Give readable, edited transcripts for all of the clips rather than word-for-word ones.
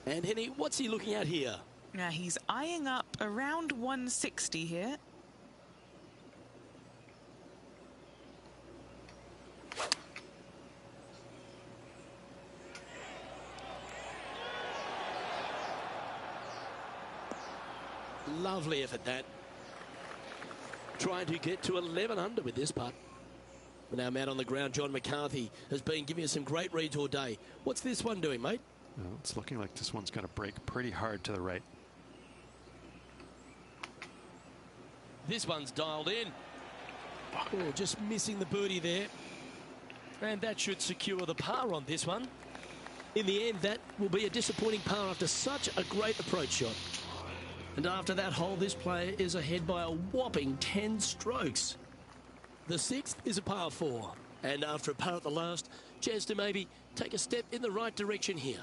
And Henny, what's he looking at here? Now he's eyeing up around 160 here. Lovely effort that. Trying to get to 11 under with this putt. Now out on the ground, John McCarthy has been giving us some great reads all day. What's this one doing, mate? Well, it's looking like this one's going to break pretty hard to the right. This one's dialed in. Oh, just missing the birdie there. And that should secure the par on this one. In the end, that will be a disappointing par after such a great approach shot. And after that hole, this player is ahead by a whopping 10 strokes. The sixth is a par 4. And after a par at the last, chance to maybe take a step in the right direction here.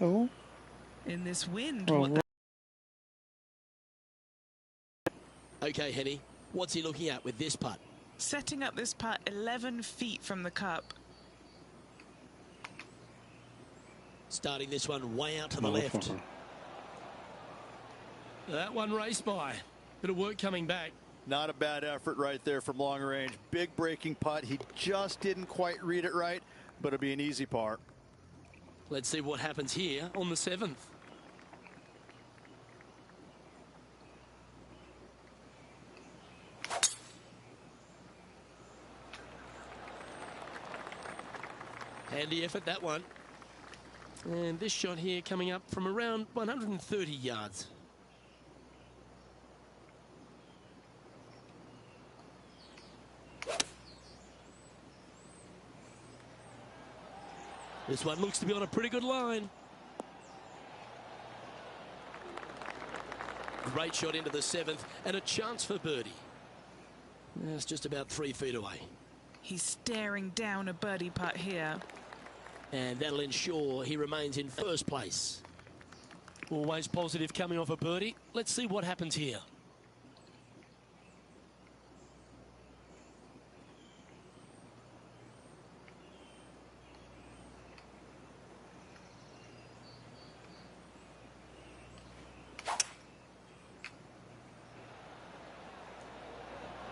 Oh. In this wind. Oh. Okay, Henny, what's he looking at with this putt? Setting up this putt 11 feet from the cup. Starting this one way out to the left. That one raced by. Bit of work coming back. Not a bad effort right there from long range. Big breaking putt. He just didn't quite read it right, but it'll be an easy par. Let's see what happens here on the 7th. Handy effort, that one. And this shot here coming up from around 130 yards. This one looks to be on a pretty good line. Great shot into the 7th and a chance for birdie. That's just about 3 feet away. He's staring down a birdie putt here. And that'll ensure he remains in first place. Always positive coming off a birdie. Let's see what happens here.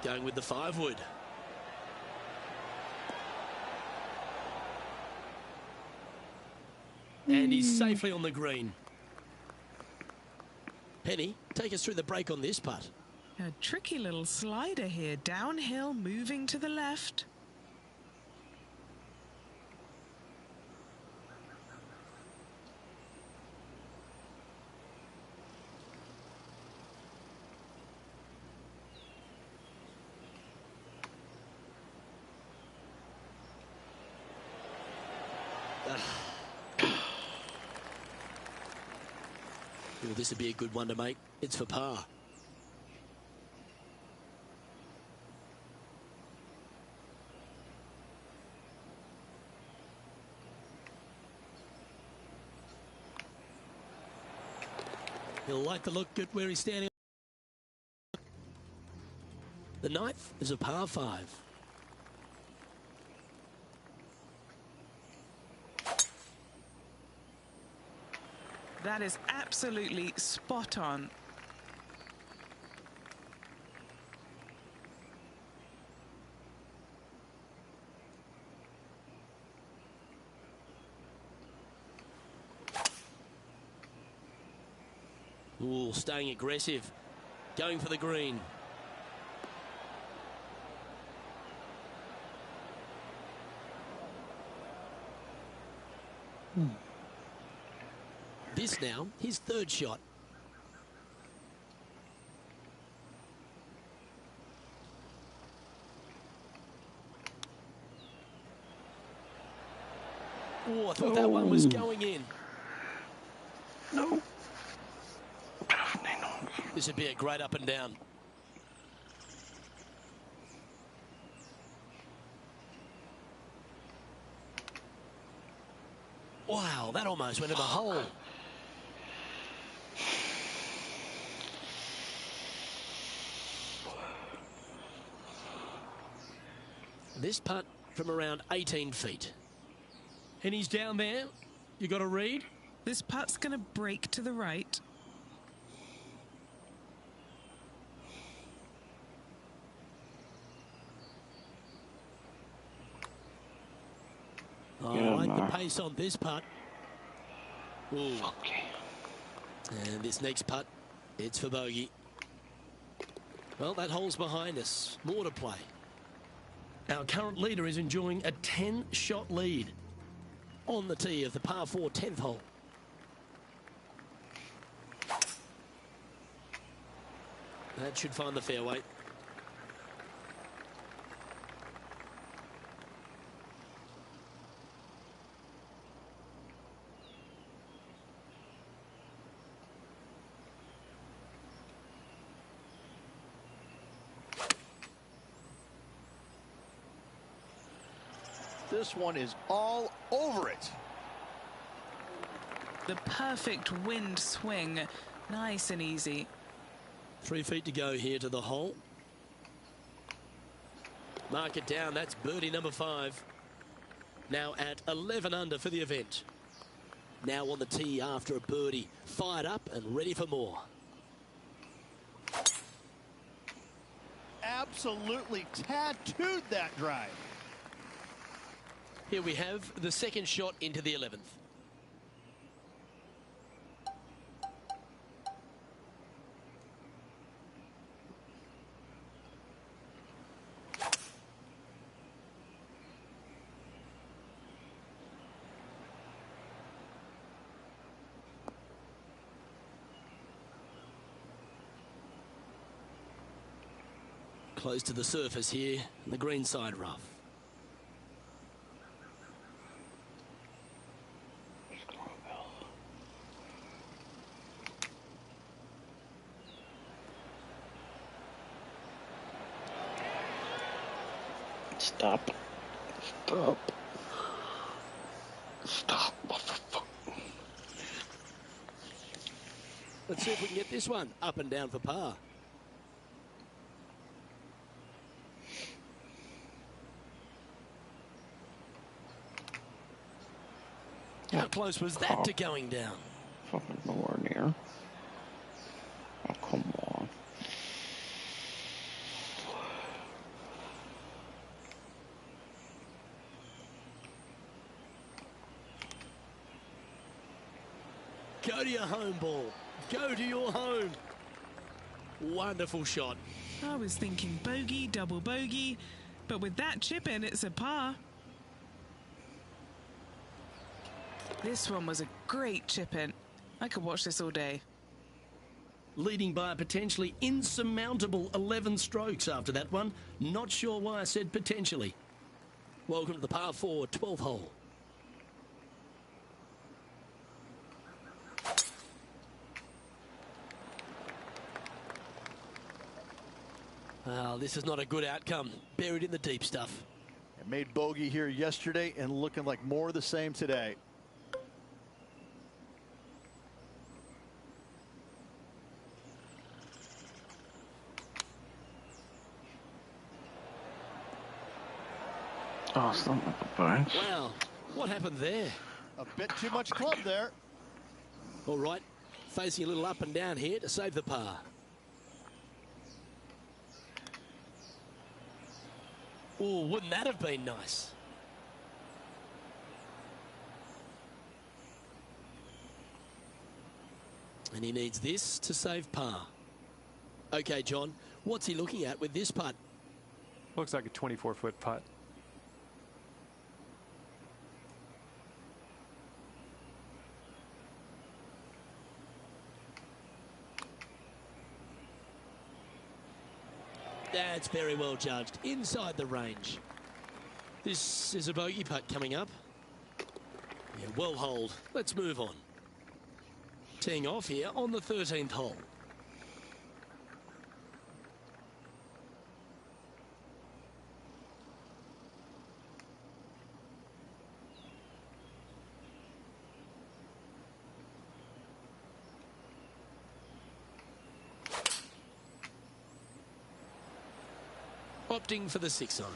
Going with the 5-wood. And he's safely on the green. Penny, take us through the break on this putt. A tricky little slider here. Downhill, moving to the left. Well, this would be a good one to make. It's for par. He'll like the look at where he's standing. The 9th is a par 5. That is absolutely spot on. Ooh, staying aggressive. Going for the green. This now, his 3rd shot. Oh, I thought that one was going in. No. This would be a great up and down. Wow, that almost went in the hole. This putt from around 18 feet. And he's down there. You got to read. This putt's going to break to the right. Oh, I like the pace on this putt. Ooh. Okay. And this next putt, it's for bogey. Well, that hole's behind us. More to play. Our current leader is enjoying a 10-shot lead on the tee of the par 4 10th hole. That should find the fairway. This one is all over it. The perfect wind swing. Nice and easy. 3 feet to go here to the hole. Mark it down. That's birdie number 5. Now at 11 under for the event. Now on the tee after a birdie. Fired up and ready for more. Absolutely tattooed that drive. Here we have the second shot into the 11th. Close to the surface here, the green side rough. Stop. Stop. Stop, motherfucker. Let's see if we can get this one up and down for par. How close was that to going down? Fucking nowhere near. Oh, come on. Go to your home ball. Go to your home. Wonderful shot. I was thinking bogey, double bogey, but with that chip in, it's a par. This one was a great chip in. I could watch this all day. Leading by a potentially insurmountable 11 strokes after that one. Not sure why I said potentially. Welcome to the par 4 12th hole. Well, this is not a good outcome. Buried in the deep stuff. It made bogey here yesterday and looking like more of the same today. Oh, it's not like a bounce. Wow, what happened there? A bit too much club there. All right, facing a little up and down here to save the par. Oh, wouldn't that have been nice? And he needs this to save par. Okay, John, what's he looking at with this putt? Looks like a 24-foot putt. That's very well judged. Inside the range. This is a bogey putt coming up. Yeah, well holed. Let's move on. Teeing off here on the 13th hole. Opting for the 6 iron.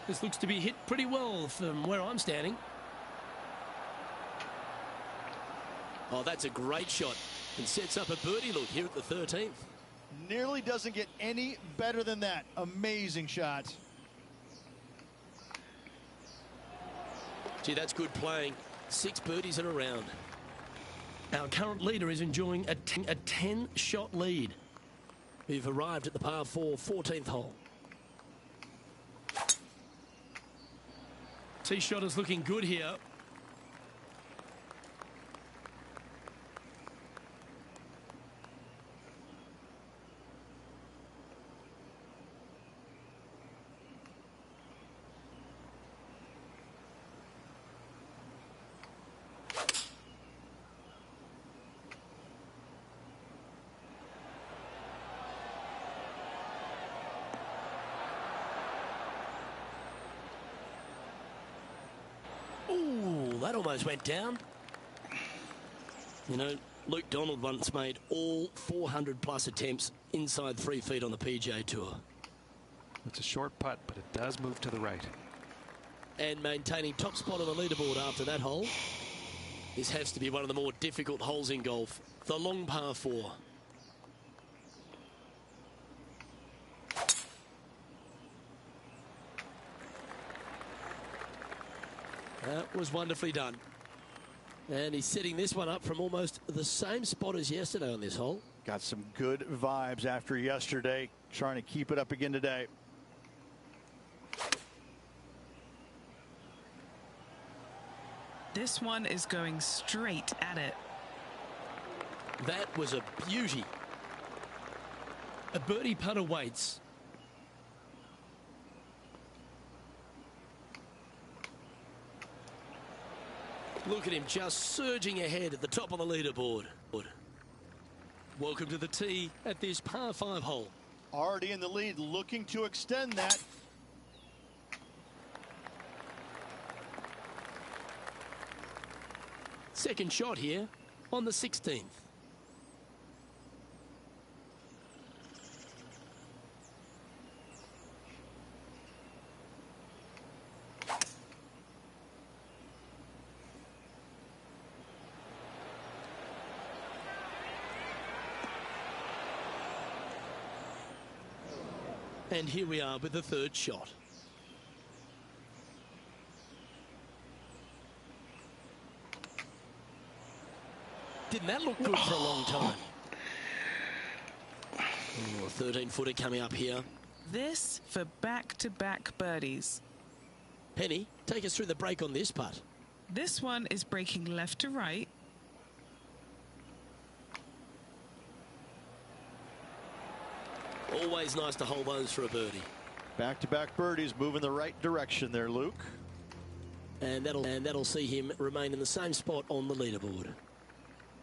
This looks to be hit pretty well from where I'm standing. Oh, that's a great shot and sets up a birdie look here at the 13th. Nearly doesn't get any better than that. Amazing shot. Gee, that's good playing. 6 birdies in a round. Our current leader is enjoying a 10-shot lead. We've arrived at the par 4 14th hole. Tee shot is looking good here. Ooh, that almost went down. You know, Luke Donald once made all 400-plus attempts inside 3 feet on the PGA Tour. It's a short putt, but it does move to the right. And maintaining top spot on the leaderboard after that hole. This has to be one of the more difficult holes in golf. The long par 4. That was wonderfully done. And he's setting this one up from almost the same spot as yesterday on this hole. Got some good vibes after yesterday. Trying to keep it up again today. This one is going straight at it. That was a beauty. A birdie putt awaits. Look at him just surging ahead at the top of the leaderboard. Welcome to the tee at this par 5 hole. Already in the lead, looking to extend that. Second shot here on the 16th. And here we are with the third shot. Didn't that look good for a long time? Oh, a 13-footer coming up here. This for back-to-back birdies. Penny, take us through the break on this putt. This one is breaking left to right. Always nice to hold those for a birdie. Back-to-back birdies, moving the right direction there, Luke. And that'll see him remain in the same spot on the leaderboard.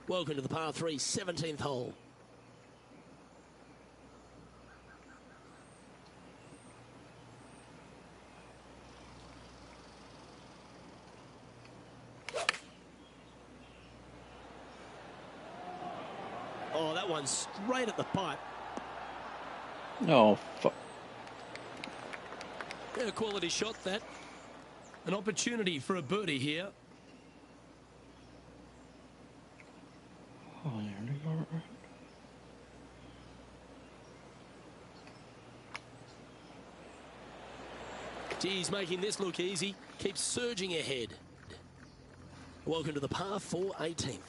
Welcome to the par 3 17th hole. Oh, that one's straight at the pipe. Oh, fuck. Yeah, a quality shot, that. An opportunity for a birdie here. Oh, there we go. Geez, making this look easy. Keeps surging ahead. Welcome to the par 4 18th.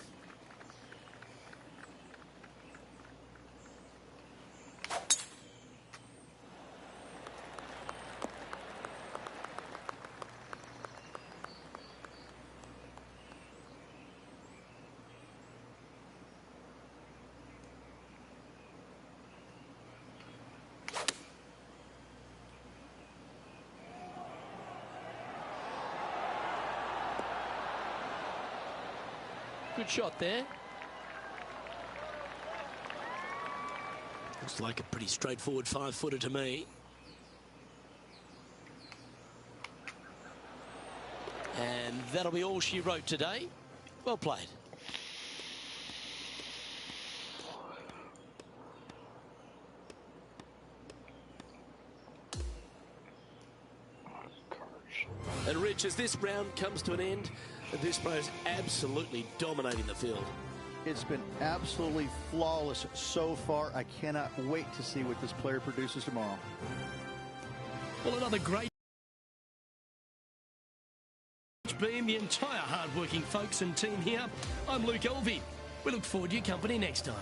Good shot there. Looks like a pretty straightforward 5-footer to me. And that'll be all she wrote today. Well played. And Rich, as this round comes to an end, this player's absolutely dominating the field. It's been absolutely flawless so far. I cannot wait to see what this player produces tomorrow. Well, another great being the entire hard-working folks and team here. I'm Luke Elvey. We look forward to your company next time.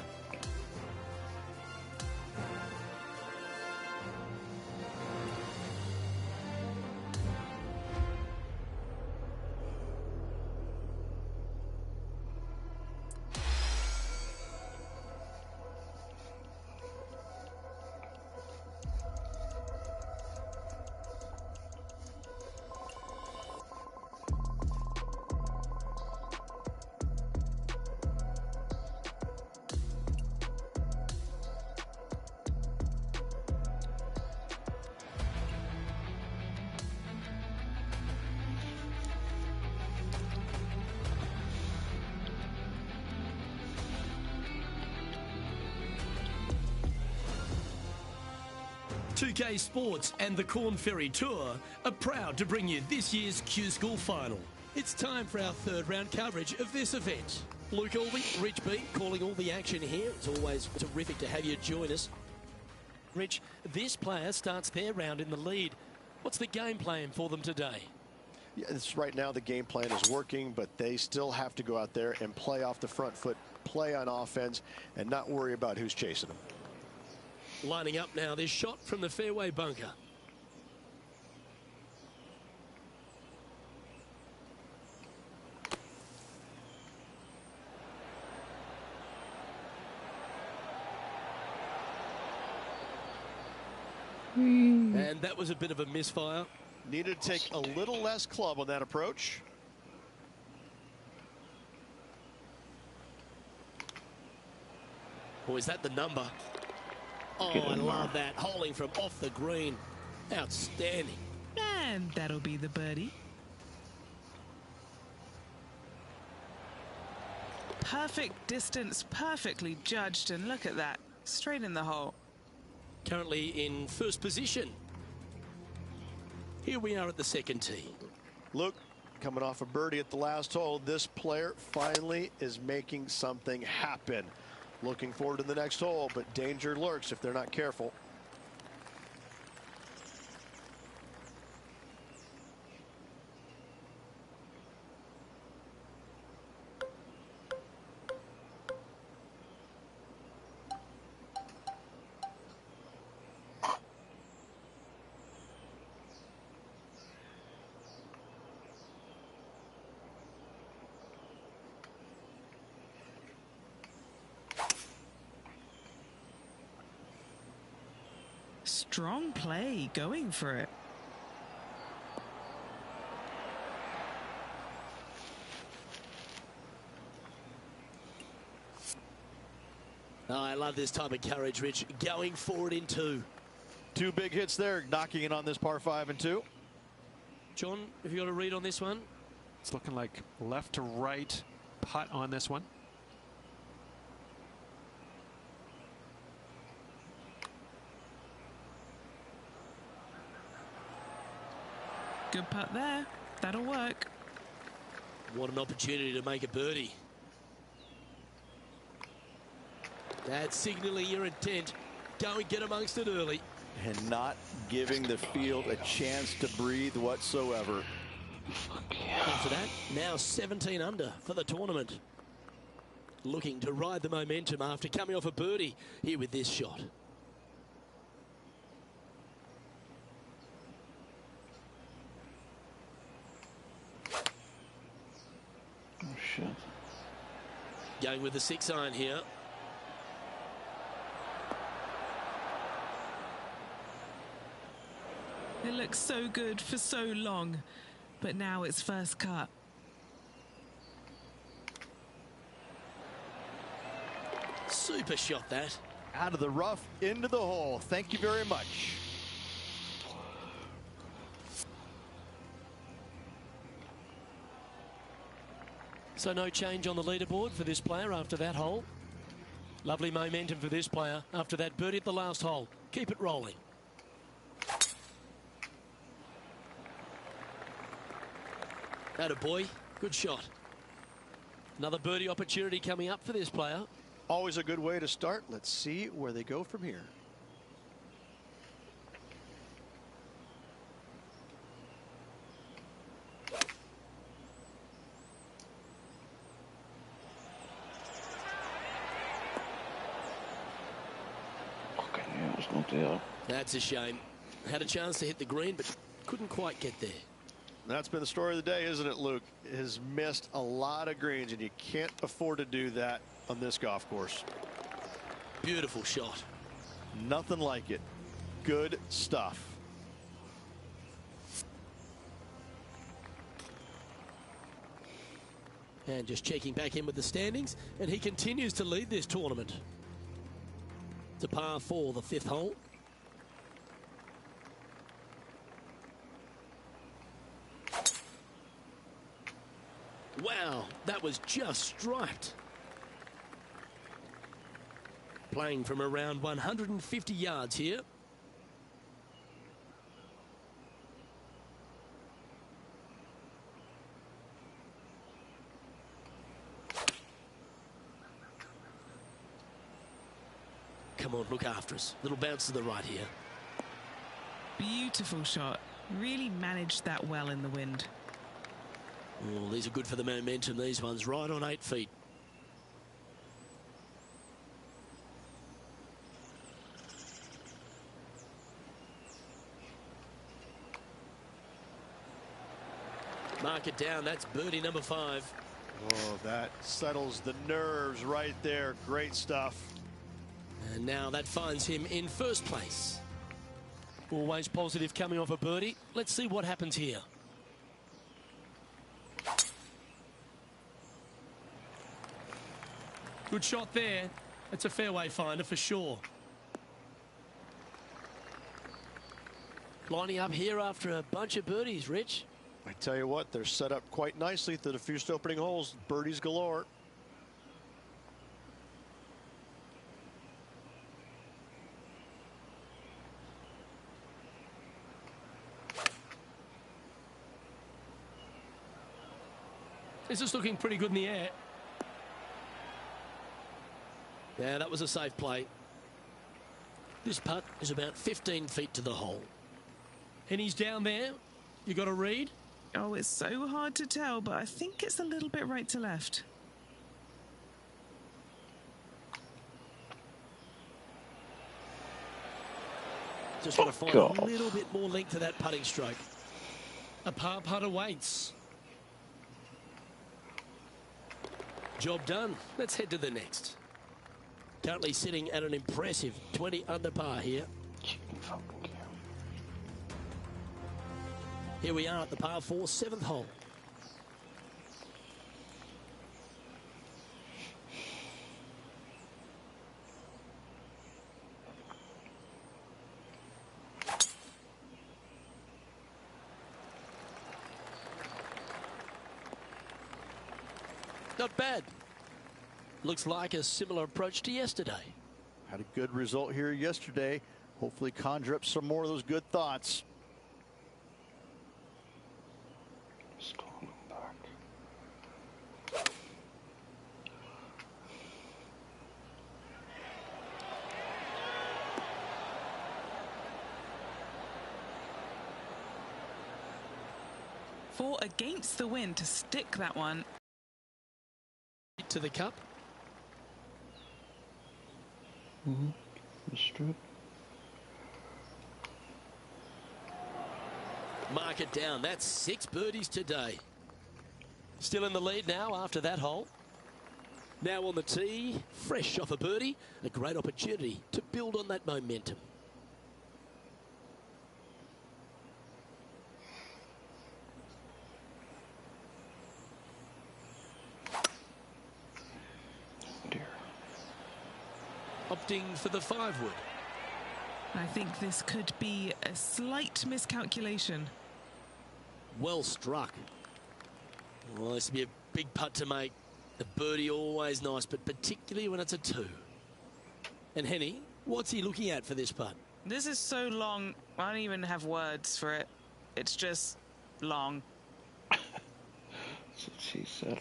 PGA Sports and the Corn Ferry Tour are proud to bring you this year's Q School Final. It's time for our third round coverage of this event. Luke Elvey, Rich B, calling all the action here. It's always terrific to have you join us. Rich, this player starts their round in the lead. What's the game plan for them today? Yeah, right now the game plan is working, but they still have to go out there and play off the front foot, play on offense, and not worry about who's chasing them. Lining up now, this shot from the fairway bunker. And that was a bit of a misfire. Needed to take a little less club on that approach. Or is that the number? Oh, I love that. Holing from off the green. Outstanding. And that'll be the birdie. Perfect distance, perfectly judged, and look at that. Straight in the hole. Currently in first position. Here we are at the second tee. Look, coming off a birdie at the last hole, this player finally is making something happen. Looking forward to the next hole, but danger lurks if they're not careful. Strong play, going for it. Oh, I love this type of courage, Rich. Going forward in two. Two big hits there, knocking it on this par 5 and 2. John, have you got a read on this one? It's looking like left to right putt on this one. Good putt there. That'll work. What an opportunity to make a birdie. That's signaling your intent. Go and get amongst it early. And not giving the field a chance to breathe whatsoever. After that, now 17 under for the tournament. Looking to ride the momentum after coming off a birdie here with this shot. Oh, shit. Going with the 6-iron here. It looks so good for so long, but now it's first cut. Super shot that. Out of the rough, into the hole. Thank you very much. So no change on the leaderboard for this player after that hole. Lovely momentum for this player after that birdie at the last hole. Keep it rolling. Attaboy, good shot. Another birdie opportunity coming up for this player. Always a good way to start. Let's see where they go from here. That's a shame. Had a chance to hit the green, but couldn't quite get there. That's been the story of the day, isn't it, Luke? Has missed a lot of greens, and you can't afford to do that on this golf course. Beautiful shot. Nothing like it. Good stuff. And just checking back in with the standings, and he continues to lead this tournament. It's a par 4, the 5th hole. Wow, that was just striped. Playing from around 150 yards here. Come on, look after us. Little bounce to the right here. Beautiful shot. Really managed that well in the wind. Oh, these are good for the momentum, these ones. Right on 8 feet. Mark it down. That's birdie number 5. Oh, that settles the nerves right there. Great stuff. And now that finds him in first place. Always positive coming off a birdie. Let's see what happens here. Good shot there. It's a fairway finder for sure. Lining up here after a bunch of birdies, Rich. I tell you what, they're set up quite nicely through the first opening holes. Birdies galore. This is looking pretty good in the air. Yeah, that was a safe play. This putt is about 15 feet to the hole. And he's down there. You got to read. Oh, it's so hard to tell, but I think it's a little bit right to left. Just got to find a little bit more length to that putting stroke. A par putt awaits. Job done. Let's head to the next. Currently sitting at an impressive 20 under par here. Here we are at the par 4, 7th hole. Not bad. Looks like a similar approach to yesterday. Had a good result here yesterday. Hopefully conjure up some more of those good thoughts. Fought against the wind to stick that one. To the cup. Strip. Mark it down. That's 6 birdies today. Still in the lead now after that hole. Now on the tee, fresh off a birdie. A great opportunity to build on that momentum. opting for the 5-wood. I think this could be a slight miscalculation. Well struck. Well, this will be a big putt to make. The birdie always nice, but particularly when it's a 2. And Henny, what's he looking at for this putt? This is so long, I don't even have words for it. It's just long. That's what she said.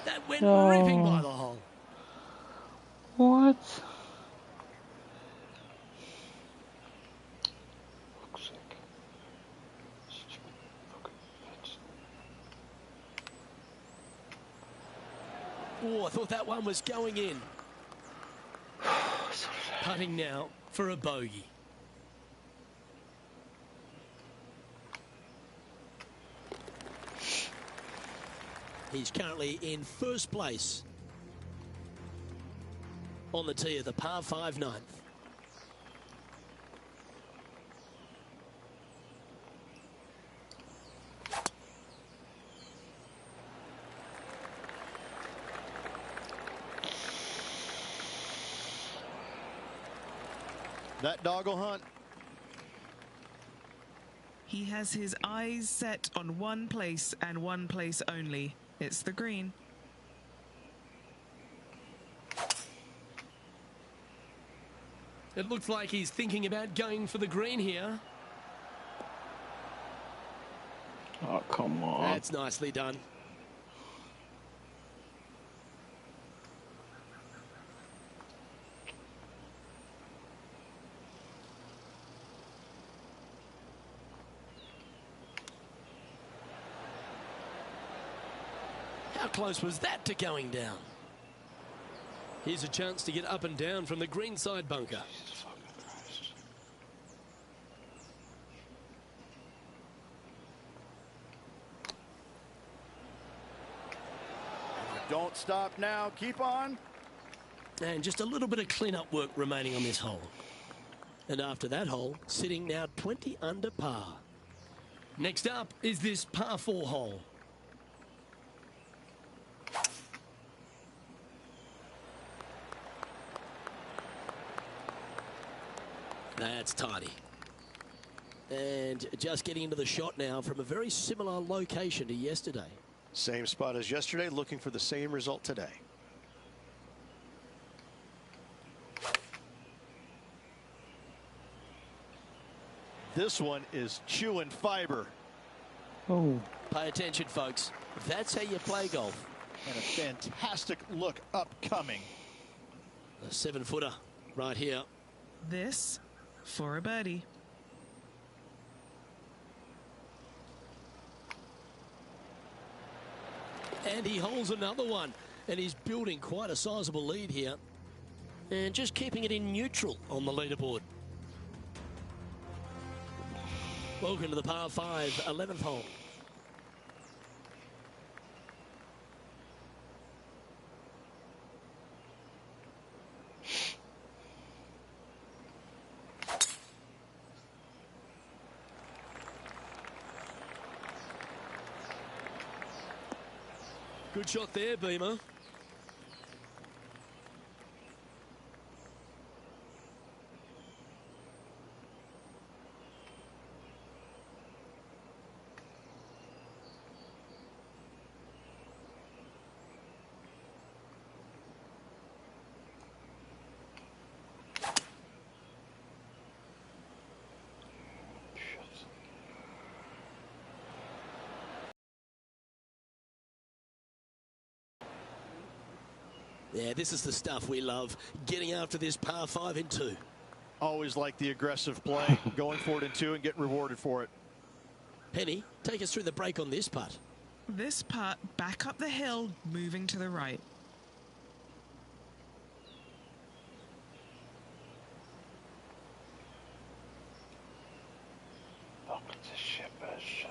That went ripping by the hole. What? Oh, I thought that one was going in. Putting now for a bogey. He's currently in first place on the tee of the par 5 9th. That dog will hunt. He has his eyes set on one place and one place only. It's the green. It looks like he's thinking about going for the green here. Oh, come on. That's nicely done. How close was that to going down? Here's a chance to get up and down from the greenside bunker. Jesus fucking Christ. Don't stop now. Keep on. And just a little bit of clean-up work remaining on this hole. And after that hole, sitting now 20 under par. Next up is this par 4 hole. That's tidy. And just getting into the shot now from a very similar location to yesterday. Same spot as yesterday, looking for the same result today. This one is chewing fiber. Oh. Pay attention, folks. That's how you play golf. And a fantastic look upcoming. A 7-footer right here. This for a birdie. And he holds another one. And he's building quite a sizable lead here. And just keeping it in neutral on the leaderboard. Welcome to the par 5 11th hole. Good shot there, Beamer. Yeah, this is the stuff we love, getting after this par 5 in 2. Always like the aggressive play, going for it in 2 and getting rewarded for it. Penny, take us through the break on this putt. This putt back up the hill, moving to the right. Fuck this shit, ass shit.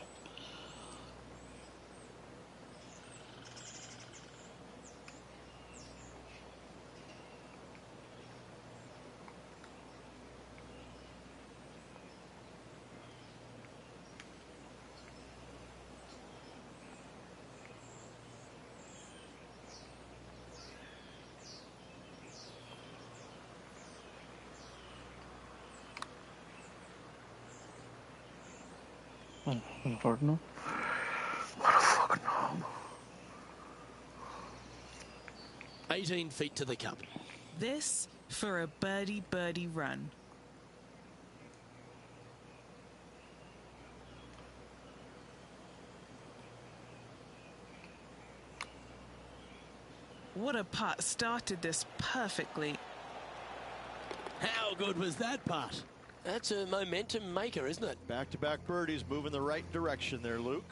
Lord, no. Motherfucker, no. 18 feet to the cup. This for a birdie run. What a putt. Started this perfectly. How good was that putt? That's a momentum maker, isn't it? Back-to-back birdies, moving the right direction there, Luke.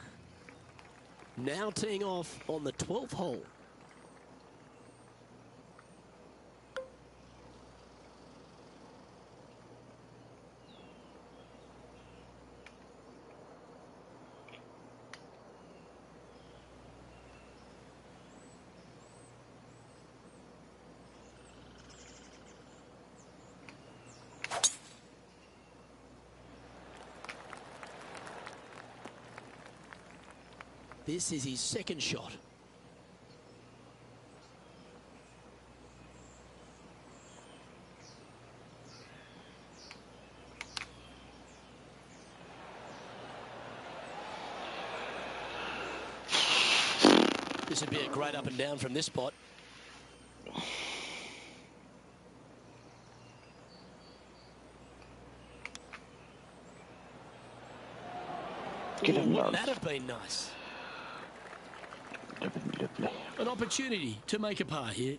Now teeing off on the 12th hole. This is his second shot. This would be a great up and down from this spot. Get him, Wouldn't love. that have been nice? Lovely. An opportunity to make a par here.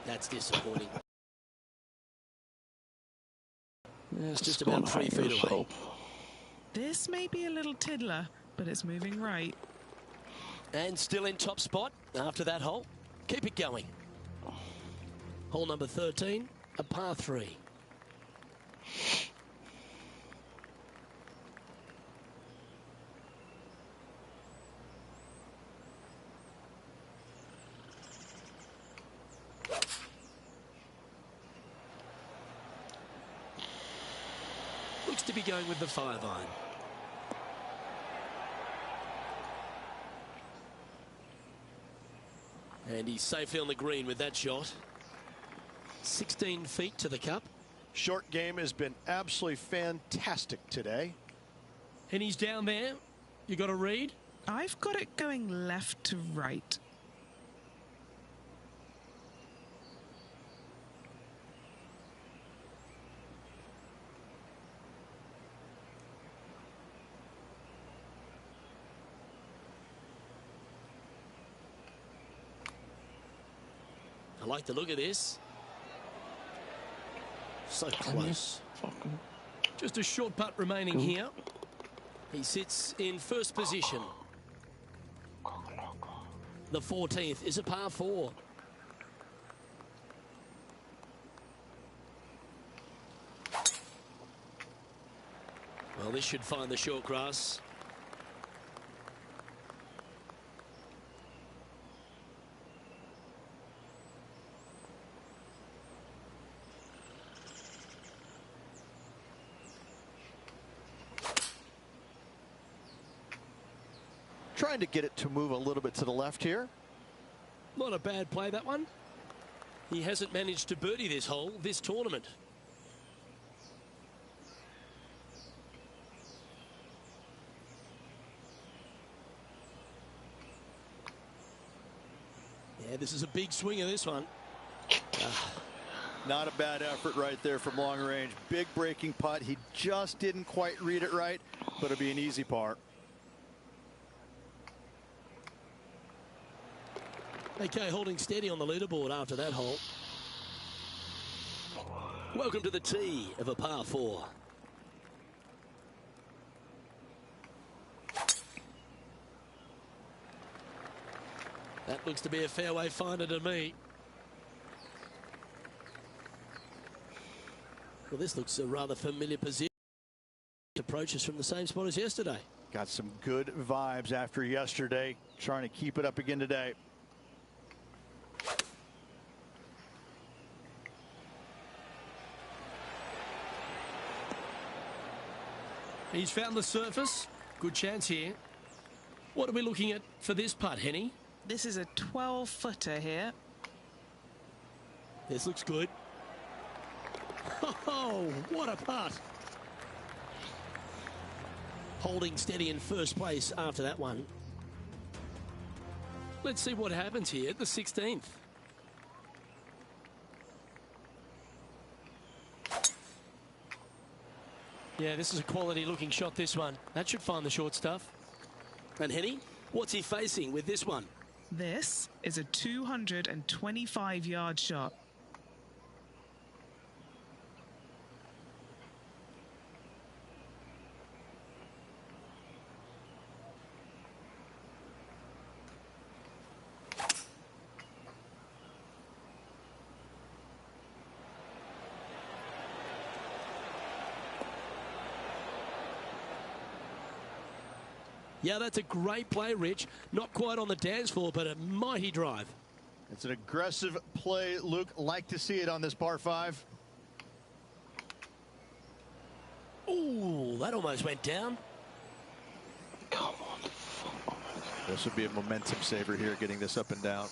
That's disappointing. It's just about 3 feet away. This may be a little tiddler, but it's moving right. And still in top spot after that hole. Keep it going. Hole number 13, a par 3. Looks to be going with the 5-iron. And he's safely on the green with that shot. 16 feet to the cup. Short game has been absolutely fantastic today. And he's down there. You got a read? I've got it going left to right. I like the look of this. So close. Just a short putt remaining here. He sits in first position. The 14th is a par 4. Well, this should find the short grass. Trying to get it to move a little bit to the left here. Not a bad play, that one. He hasn't managed to birdie this hole, this tournament. Yeah, this is a big swing of this one. Not a bad effort right there from long range. Big breaking putt. He just didn't quite read it right, but it'll be an easy par. Okay, holding steady on the leaderboard after that hole. Welcome to the tee of a par 4. That looks to be a fairway finder to me. Well, this looks a rather familiar position. Approaches from the same spot as yesterday. Got some good vibes after yesterday. Trying to keep it up again today. He's found the surface. Good chance here. What are we looking at for this putt, Henny? This is a 12-footer here. This looks good. Oh, what a putt. Holding steady in first place after that one. Let's see what happens here at the 16th. Yeah, this is a quality looking shot, this one. That should find the short stuff. And Henny, what's he facing with this one? This is a 225-yard shot. Yeah, that's a great play, Rich. Not quite on the dance floor, but a mighty drive. It's an aggressive play, Luke. Like to see it on this par 5. Ooh, that almost went down. Come on. This would be a momentum saver here, getting this up and down.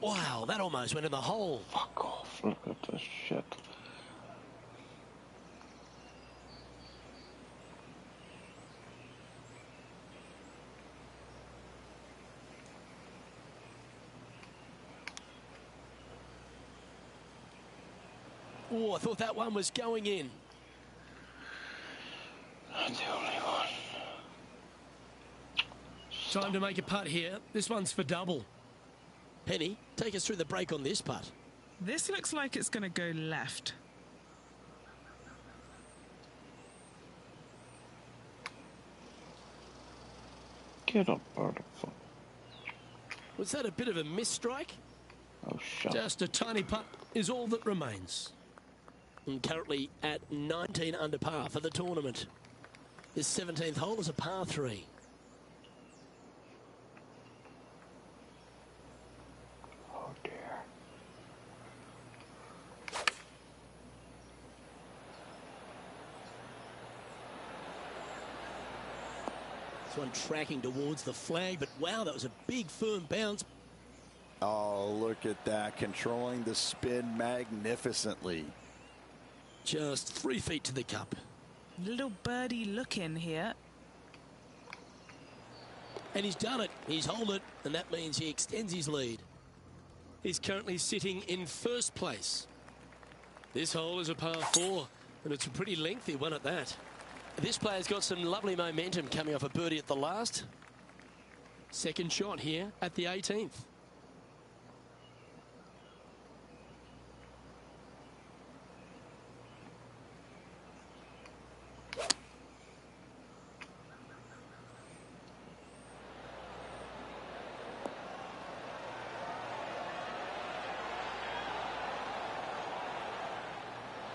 Wow, that almost went in the hole. Fuck off. Look at this shit. Oh, I thought that one was going in. Not the only one. Time to make a putt here. This one's for double. Penny, take us through the break on this putt. This looks like it's going to go left. Get up, article. Was that a bit of a miss strike? Oh, shut up. Just a tiny putt is all that remains. And currently at 19 under par for the tournament. His 17th hole is a par 3. Oh, dear. This one tracking towards the flag, but wow, that was a big firm bounce. Oh, look at that. Controlling the spin magnificently. Just 3 feet to the cup. Little birdie look in here. And he's done it. He's holed it, and that means he extends his lead. He's currently sitting in first place. This hole is a par 4, and it's a pretty lengthy one at that. This player's got some lovely momentum coming off a birdie at the last. Second shot here at the 18th.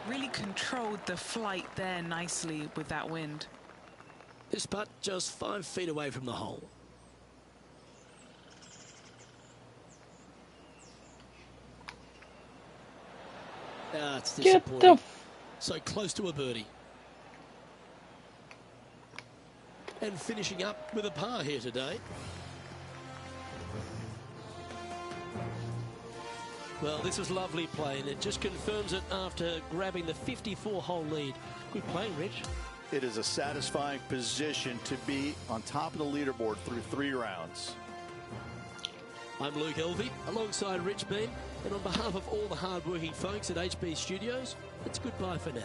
Really controlled the flight there nicely with that wind. This putt just 5 feet away from the hole. Ah, it's disappointing. So close to a birdie. And finishing up with a par here today. Well, this is lovely play, and it just confirms it after grabbing the 54-hole lead. Good play, Rich. It is a satisfying position to be on top of the leaderboard through 3 rounds. I'm Luke Elvey, alongside Rich Beam, and on behalf of all the hard-working folks at HB Studios, it's goodbye for now.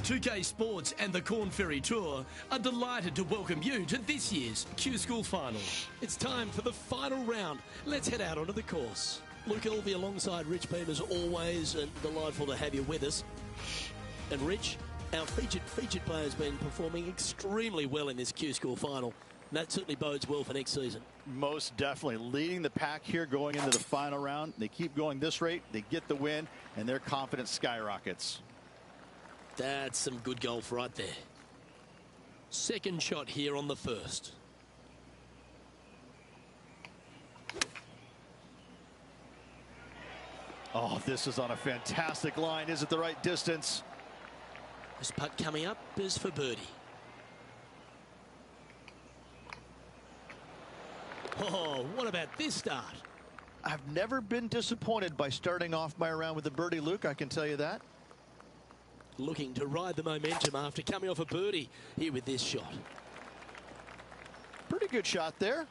2K Sports and the Corn Ferry Tour are delighted to welcome you to this year's Q School Final. It's time for the final round. Let's head out onto the course. Luke Elvey alongside Rich Beam as always, and delightful to have you with us. And Rich, our featured player has been performing extremely well in this Q School Final. And that certainly bodes well for next season. Most definitely leading the pack here going into the final round. They keep going this rate, they get the win, and their confidence skyrockets. That's some good golf right there. Second shot here on the first. Oh, this is on a fantastic line. Is it the right distance? This putt coming up is for birdie. Oh, what about this start? I've never been disappointed by starting off my round with a birdie, Luke. I can tell you that. Looking to ride the momentum after coming off a birdie here with this shot. Pretty good shot there.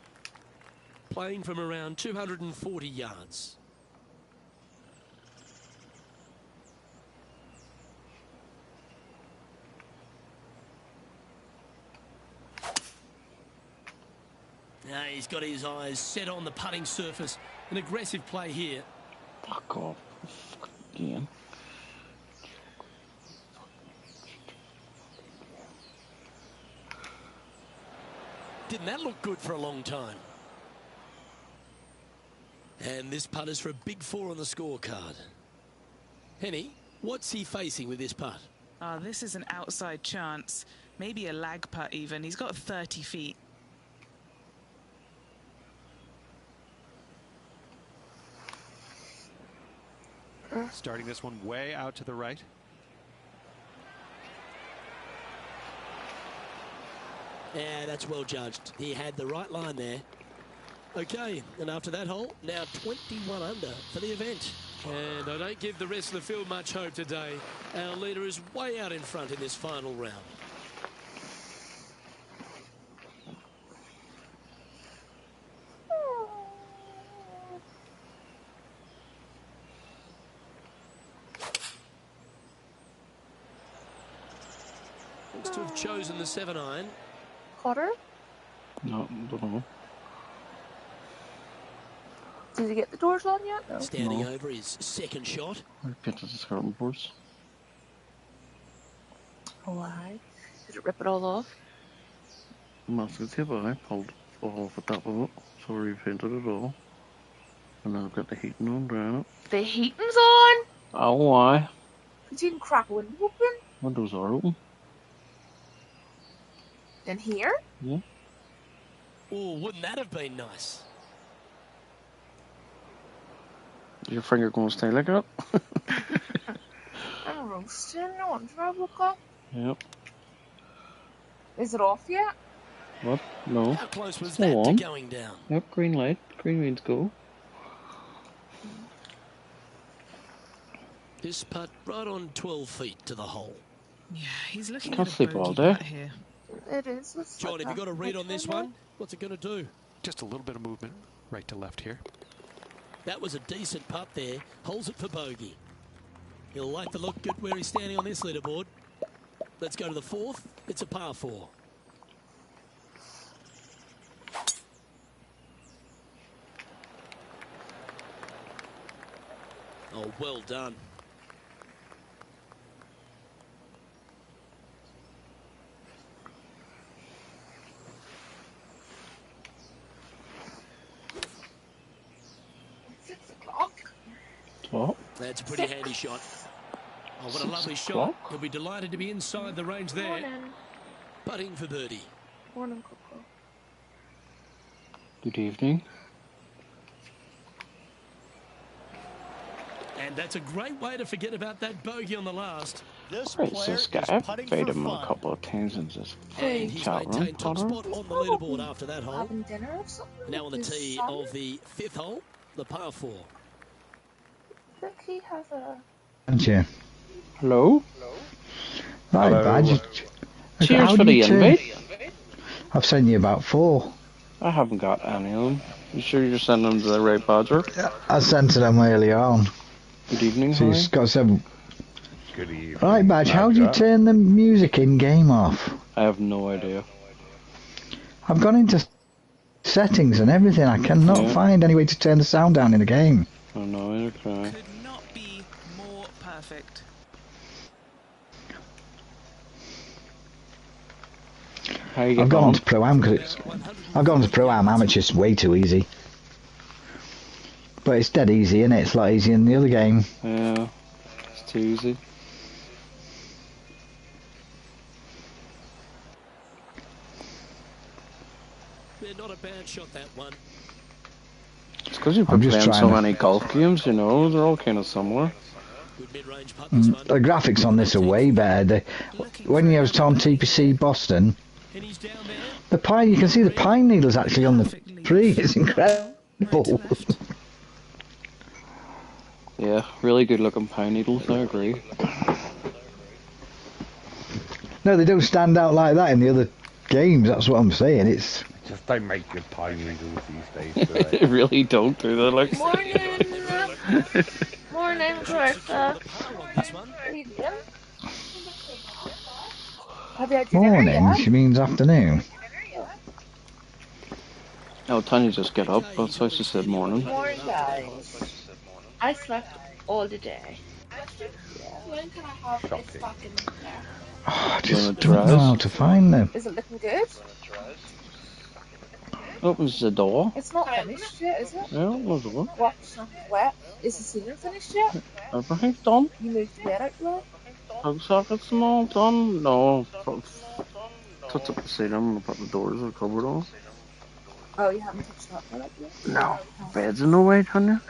Playing from around 240 yards. Now he's got his eyes set on the putting surface. An aggressive play here. Fuck off. Again. Didn't that look good for a long time? And this putt is for a big 4 on the scorecard. Henny, what's he facing with this putt? Oh, this is an outside chance. Maybe a lag putt even. He's got 30 feet. Starting this one way out to the right. Yeah, that's well judged. He had the right line there. Okay, and after that hole, now 21 under for the event. And I don't give the rest of the field much hope today. Our leader is way out in front in this final round. Looks to have chosen the 7-iron. Potter? No, don't know. Did he get the doors on yet? No. Standing over his second shot. I get to the skirting boards. Why? Did it rip it all off? Massive tip, I pulled off the top of it, so I repainted it all. And then I've got the heating on, drying it. The heating's on? Oh, why? You didn't crack a window open? Windows are open. In here? Yeah. Oh, wouldn't that have been nice? Is your finger going to stay like that? I'm roasting. No wonder I woke up. Yep. Is it off yet? What? No. How close was Still that on. to going down? Yep, green light. Green means go. This putt right on 12 feet to the hole. Yeah, he's looking Can't at a sleep all bogey day. putt here. It is. It's John, like have you got a read on this window. one? What's it going to do? Just a little bit of movement right to left here. That was a decent putt there. Holds it for bogey. He'll like the look at where he's standing on this leaderboard. Let's go to the 4th. It's a par 4. Oh, well done. It's 6 o'clock. What? That's a pretty handy shot. Oh, what a lovely shot. o'clock? He'll be delighted to be inside the range there. Morning. Putting for birdie. Morning, Coco. Good evening. And that's a great way to forget about that bogey on the last. This Right, player this is guy, I've putting played for him a fun. couple of times in this And he's chat room. maintained top Potter. spot on the leaderboard after that hole. Having dinner or something? Now on the His tee son? of the 5th hole, the par 4. I think he has a... Haven't you? Hello? Right, Hello. Badge. Cheers How for do the you turn- invite. I've sent you about 4. I haven't got any of them. You sure you're sending them to the right badger? I sent them early on. Good evening, So hi. he's got some. Good evening. Right, Badge, how do you Badger. turn the music in game off? I have no idea. I've gone into settings and everything. I cannot find any way to turn the sound down in the game. Oh no, either can I. Could not be more perfect. How you I've get gone on? on to Pro Am because I've gone to Pro Am Amateur's way too easy. But it's dead easy, isn't it? It's a lot easier than the other game. Yeah, it's too easy. Yeah, not a bad shot, that one. It's because you've been playing so many golf games, you know, they're all kind of similar. Good mid-range putt, this one. The graphics on this are way better. When you was on TPC Boston, the pine, you can see the pine needles actually on the tree. It's incredible. Yeah, really good looking pine needles, I agree. No, they don't stand out like that in the other games, that's what I'm saying. It's just don't make good pine needles these days, do they? They really don't, do they? Like... Morning! Morning, Clarissa. How you doing? Have you had your dinner morning, yet? she means afternoon. Oh, Tanya just get up, that's why she said morning. Morning, guys. I slept all the day. When can I have this fucking there? Oh, I just don't know how to find them. Is it looking good? Opens the door. It's not finished yet, is it? Yeah, opens the door. What's not wet? Is the ceiling finished yet? Everything's done. You moved the bed out the way? Plug sockets and all done. No, touch up the ceiling and put the doors and the cupboard on. Oh, you haven't touched that one up yet? No. Bed's in the way, Tanya.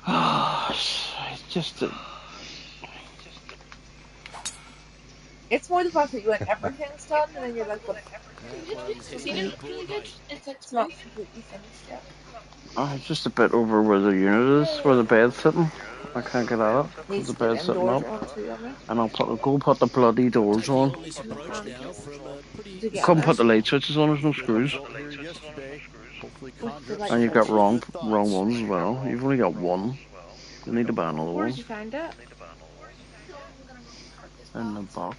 It's just... It's more the fact that you went everything's done and then you're like, what? It's not completely finished yet. It's just a bit over where the unit is, where the bed's sitting. I can't get at it. Needs The to get bed's them sitting doors up. on too, don't they? And I'll go put the bloody doors on. Come put the light switches on, there's no screws. And you've got wrong ones as well. You've only got one. You need to buy another Where one. did you find it? In the box.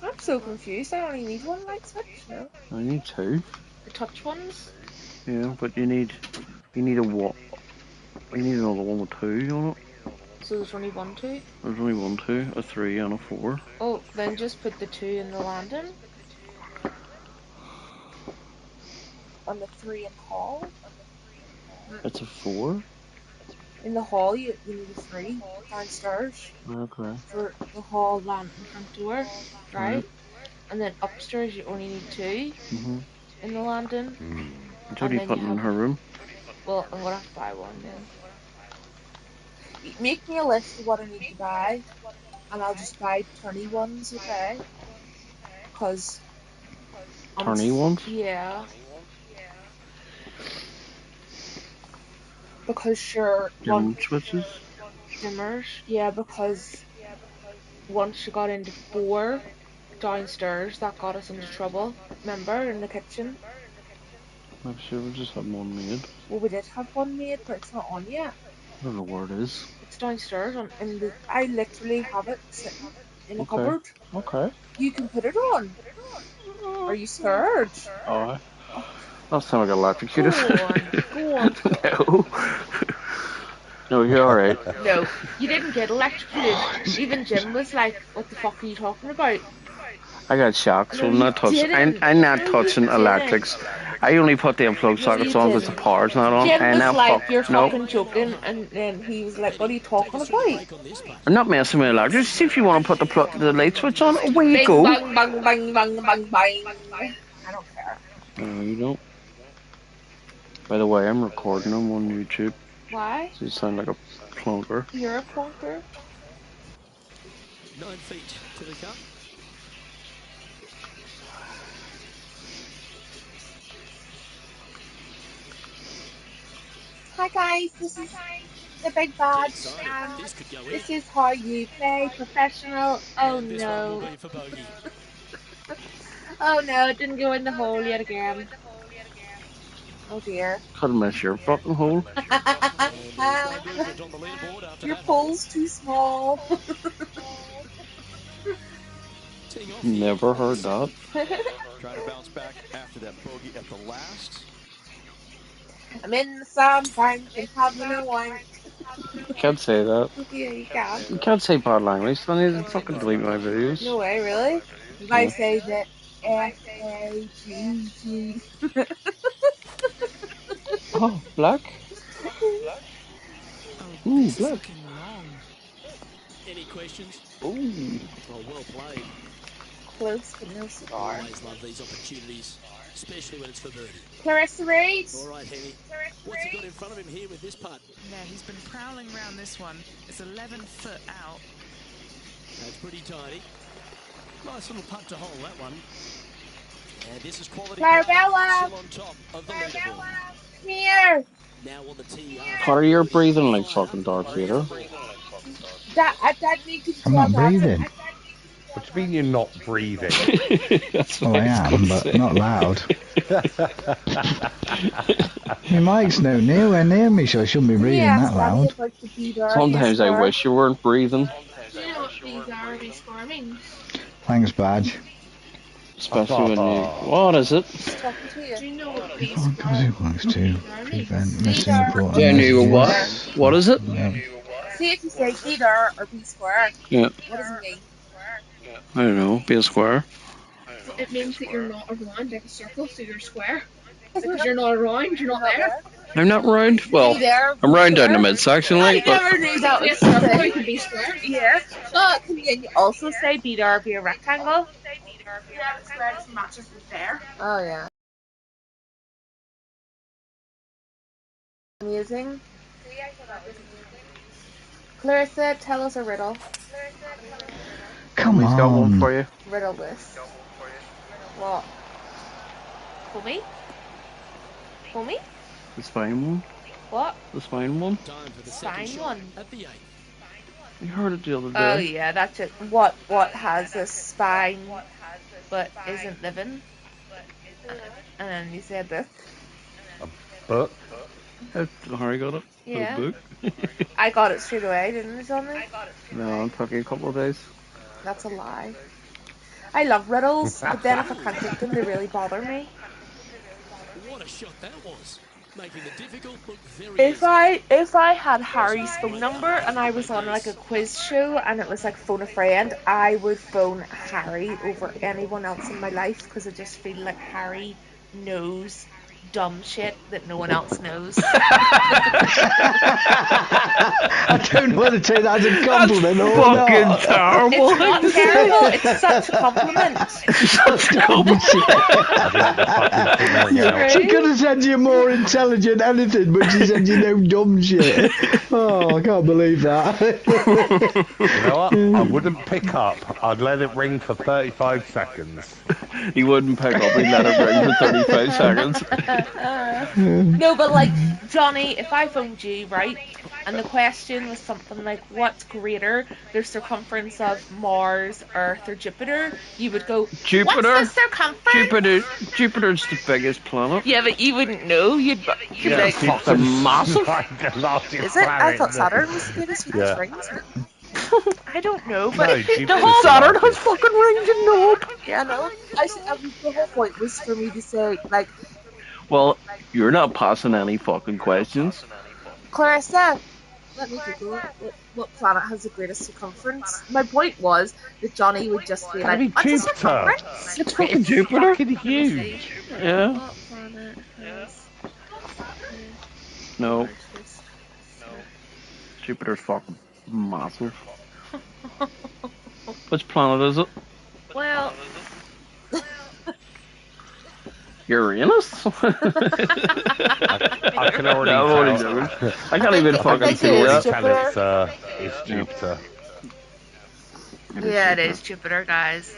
I'm so confused. I only need one light switch now. I need two. The touch ones? Yeah, but you need a what? You need another one with two on it. So there's only 1, 2? There's only 1, 2, a 3 and a 4. Oh, then just put the 2 in the landing. On the 3 in hall. It's a 4? In the hall, you need a 3 downstairs. Okay. For the hall, landing, front door, right? And then upstairs, you only need 2 in the landing. What are you putting in her room? Well, I'm gonna have to buy one then. Make me a list of what I need to buy, and I'll just buy 20 ones, okay? Because... 20 ones? Yeah. Because sure... Dim switches? Dimmers, yeah, because once you got into 4 downstairs, that got us into trouble. Remember, in the kitchen? I'm sure we just had one made. Well, we did have one made, but it's not on yet. I don't know where it is. It's downstairs, I literally have it sitting in a cupboard. Okay. You can put it on. Are you scared? Oh, last time I got electrocuted. Go on. No. No, you're alright. No, you didn't get electrocuted. Even Jim was like, what the fuck are you talking about? I got shocked, so I'm not touching. I'm not touching electrics. I only put the unplug sockets on because the power's not on. Jim was like, you're no. fucking joking, and then he was like, what are you talking about? I'm not messing with electrics. See if you want to put the light switch on. Away you Bing, go. bang, bang, bang, bang, bang, bang. I don't care. No, you don't. By the way, I'm recording them on YouTube. Why? So you sound like a clunker. You're a clunker. 9 feet to the cup. Hi guys, this is the big badge, and this is how you play professional. Oh no. Oh no, it didn't go in the hole yet again. Oh dear. Couldn't miss your fucking hole. Your pole's too small. Never heard that. Trying to bounce back after that bogey at the last. I'm in the sandbank and having a wank. You can't say that. Yeah, you can. You can't say bad language. Then you fucking delete my videos. No way, really? If I say that FAGG. Oh, black. Ooh, black. Any questions? Ooh. Oh, well played. Close but no cigar. Always love these opportunities, especially when it's for birdie. Clarissa Reed. All right, Henny. What's he got in front of him here with this putt? Yeah, he's been prowling around this one. It's 11 foot out. That's pretty tidy. Nice little putt to hole, that one. And this is quality. Clarabella. Still on top of the leaderboard. Come here. Now on the tee. Carter, you're breathing like fucking Darth Vader. That need to I'm not breathing. What do you mean you're not breathing? Well, I am, but not loud. My mic's nowhere near me, so I shouldn't be breathing that loud. Sometimes I wish you weren't breathing. Do you know what BRB score means? Thanks, Badge. Especially when you... What is it? Do you know what B Oh, score because it wants to prevent missing important Do you know messages. what? What is it? Yeah. See if you say either or B square. Yeah. What does it mean? I don't know. Be a square. It means that you're not around like a circle, so you're square. Because you're not around, you're not there. I'm not round. Well, I'm round down the midsection, like, but... I never knew that was circle, you can be square. Yeah. But can you also say B or be a rectangle? Yeah, but square just matches with there. Oh, yeah. Amusing. Clarissa, tell us a riddle. Come He's got one on. for you. Riddle this. What? For me? For me? The spine one. What? The spine one. Spine one. You heard it the other day. Oh yeah, that's it. What has a spine but isn't living? And then you said this. Book? Harry got it. Yeah. The book. I got it straight away, didn't it, Johnny? No, it took you a couple of days. That's a lie. I love riddles, but then if I can't get them, they really bother me. What a shot that was. Making the difficult look very If I had Harry's phone number and I was on like a quiz show and it was like phone a friend, I would phone Harry over anyone else in my life because I just feel like Harry knows dumb shit that no one else knows. I don't know whether to take that as a compliment or fucking not. terrible. It's not terrible, it's such a compliment. Such dumb shit. She could have said you're more intelligent than anything, but she said you know dumb shit. Oh, I can't believe that. You know what? I wouldn't pick up. I'd let it ring for 35 seconds. He wouldn't pick up. He'd let it ring for 35 seconds. No, but like, Johnny, if I phoned you, right, and the question was something like, what's greater, the circumference of Mars, Earth, or Jupiter, you would go, Jupiter? What's the circumference? Jupiter's the biggest planet. Yeah, but you wouldn't know. You'd be like, fucking massive. Is it? I thought Saturn was the biggest rings. I don't know, but No, the whole Saturn has fucking rings and knob. Yeah, no. The whole point was for me to say, like, Well, you're not passing any fucking questions. Clarissa, let me Google it. What planet has the greatest circumference? My point was that Johnny would just be like, what's the circumference? It's fucking Jupiter. Fucking huge. Yeah. What planet has No. Jupiter's fucking massive. Which planet is it? Well, Uranus? I can already tell. I can't even fucking see that. It's Jupiter. yeah, it is Jupiter, guys.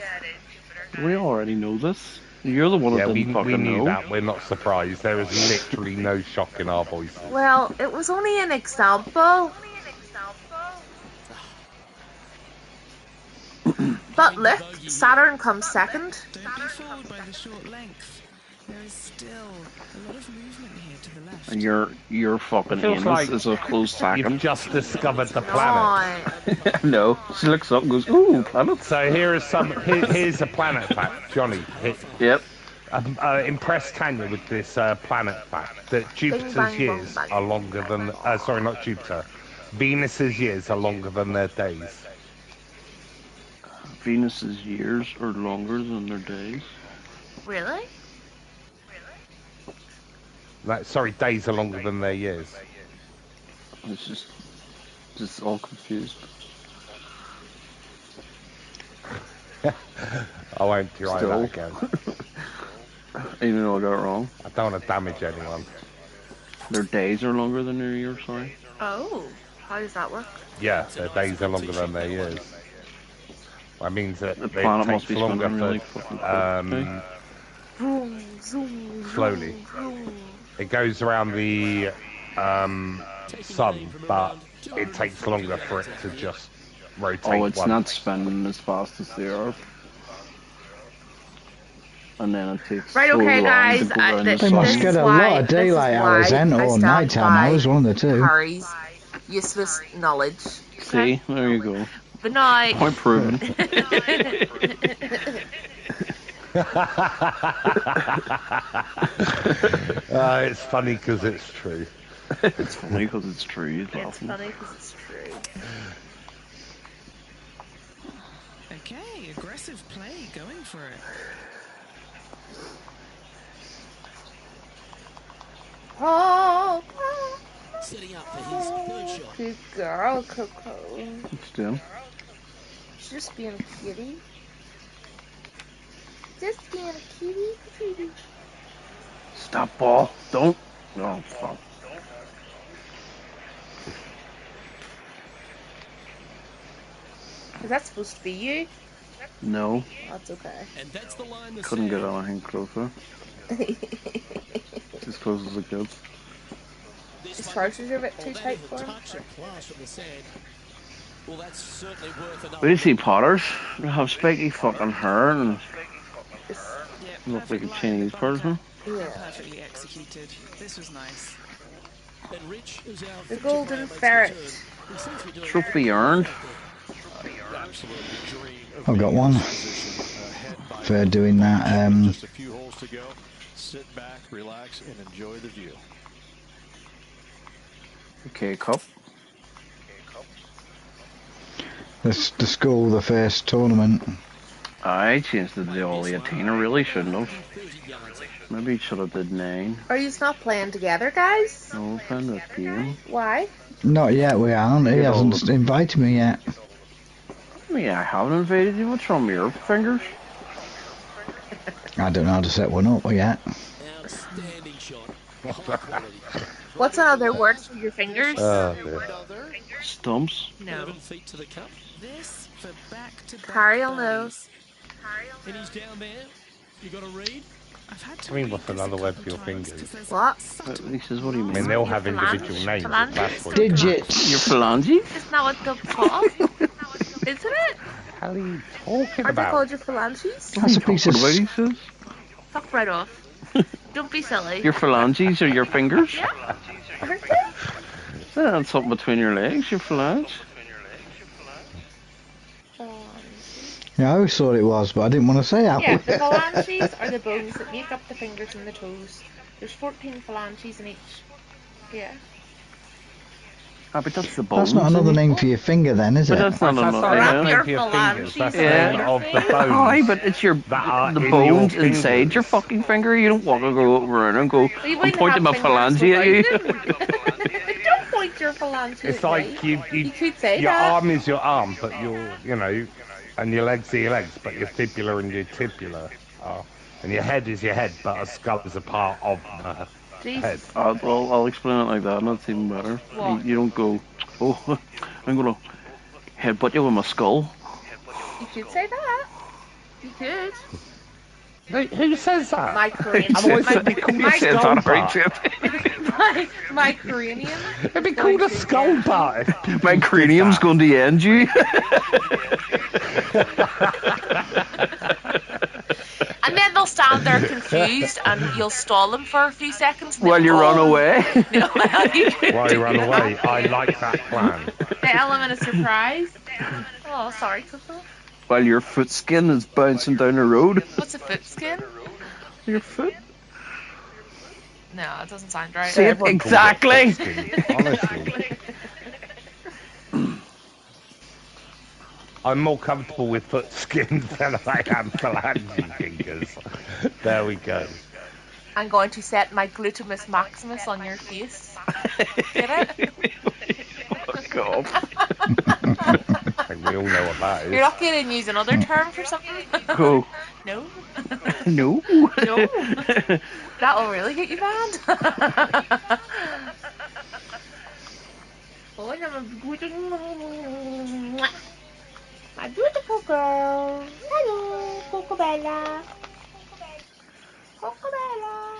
We already know this. You're the one that Yeah, didn't we fucking knew know. that. We're not surprised. There was literally no shock in our voices. Well, it was only an example. But look, Saturn comes second. Don't be fooled by the short length. There is still a lot of movement here to the left. And your fucking Feels anus like is a close second. You've just discovered the planet. No, she looks up and goes, "Ooh, planet." So here's a planet fact, Johnny. Yep. Impressed Tanya with this planet fact that Jupiter's years are longer than. Sorry, not Jupiter. Venus's years are longer than their days. Venus's years are longer than their days. Really? Sorry, days are longer than their years. It's just all confused. I won't try that again. Even though I got it wrong. I don't want to damage anyone. Their days are longer than their years, sorry. Oh, how does that work? Yeah, their days are longer than their years. That means that the planet must be longer really slowly. It goes around the sun, but it takes longer for it to just rotate. Oh, it's not spinning as fast as the Earth. And then it takes right, okay, guys. They must get a lot of daylight hours then, or nighttime hours, one of the two. Harry's useless knowledge. See, there you go. But now, point proven. It's funny because it's true. It's funny because it's true. It's funny because it's true. Okay, aggressive play, going for it. Oh, setting up for his third shot. Good girl, Coco. Still. She's just being a kitty. Just being a kitty. Stop, ball. Don't. Oh, fuck. Is that supposed to be you? No. That's okay. And that's the line. Couldn't get anything closer. As close as it could. His trousers are a bit too tight for him. Well, that's certainly worth enough. What do you see, Potters? They have spiky fucking hair and look like a Chinese person. Yeah. Perfectly executed. This was nice. The golden ferret. Trophy earned. I've got one for doing that. Just a few holes to go. Sit back, relax, and enjoy the view. Okay, cup. The school, the first tournament. I changed it to all 18. I really shouldn't have. Maybe should have did 9. Are you not playing together, guys? No, playing that game. Why? Not yet, we aren't. He hasn't invited me yet. Yeah, I haven't invited you. What's wrong with your fingers? I don't know how to set one up yet. Outstanding shot. What's another word for your fingers? Stumps. No. Feet to the cup. This for back-to-back Harry will know. And he's down there. You got to read. I've had I mean, what's another word for your fingers? What? He says, what do you I mean? mean, they all have individual names. That's what Digits. Your phalanges? Isn't that what they're called? Isn't it? How are you talking Aren't they about? called your phalanges? That's a piece of... What he says? Fuck right off. Don't be silly. Your phalanges are your fingers? Yeah. Aren't they? That's something between your legs, your phalange. Yeah, I always thought it was, but I didn't want to say how. Yeah, the phalanges are the bones that make up the fingers and the toes. There's 14 phalanges in each. Yeah. Ah, but that's the bones. That's not another name for your finger then, is it? But that's not another name name. for your fingers. That's the Yeah. name of the bones. Aye, but it's your are the in bones your inside fingers. your fucking finger. You don't walk and go around and go, You I'm wouldn't pointing my have fingers phalange at you. without them. Don't point your phalange It's at like me. you could say your that. arm is your arm, but you know, and your legs are your legs, but your fibula and your tibula are, and your head is your head, but a skull is a part of the head. I'll explain it like that, and that's even better. What? You don't go, oh, I'm going to headbutt you with my skull. You could say that. You could. Who says that? My cranium. I've always said You said that, right? my cranium. It'd be called a skull part. My cranium's going to end you. And then they'll stand stand there confused and you'll stall them for a few seconds. While you run away. No, While you run away. I like that plan. The element of surprise. Oh, sorry, Coco. While your foot skin is bouncing down the road. What's a foot skin? Your foot? No, it doesn't sound right. See it? Exactly. Honestly. I'm more comfortable with foot skins than I am phalange fingers. There we go. I'm going to set my glutamus maximus on your face. Get it? Oh, God. I think we all know what that is. You're not going to use another term for something? Go. No. No. No. That'll really get you banned. Oh, my beautiful girl. Hello, Cocobella. Cocobella.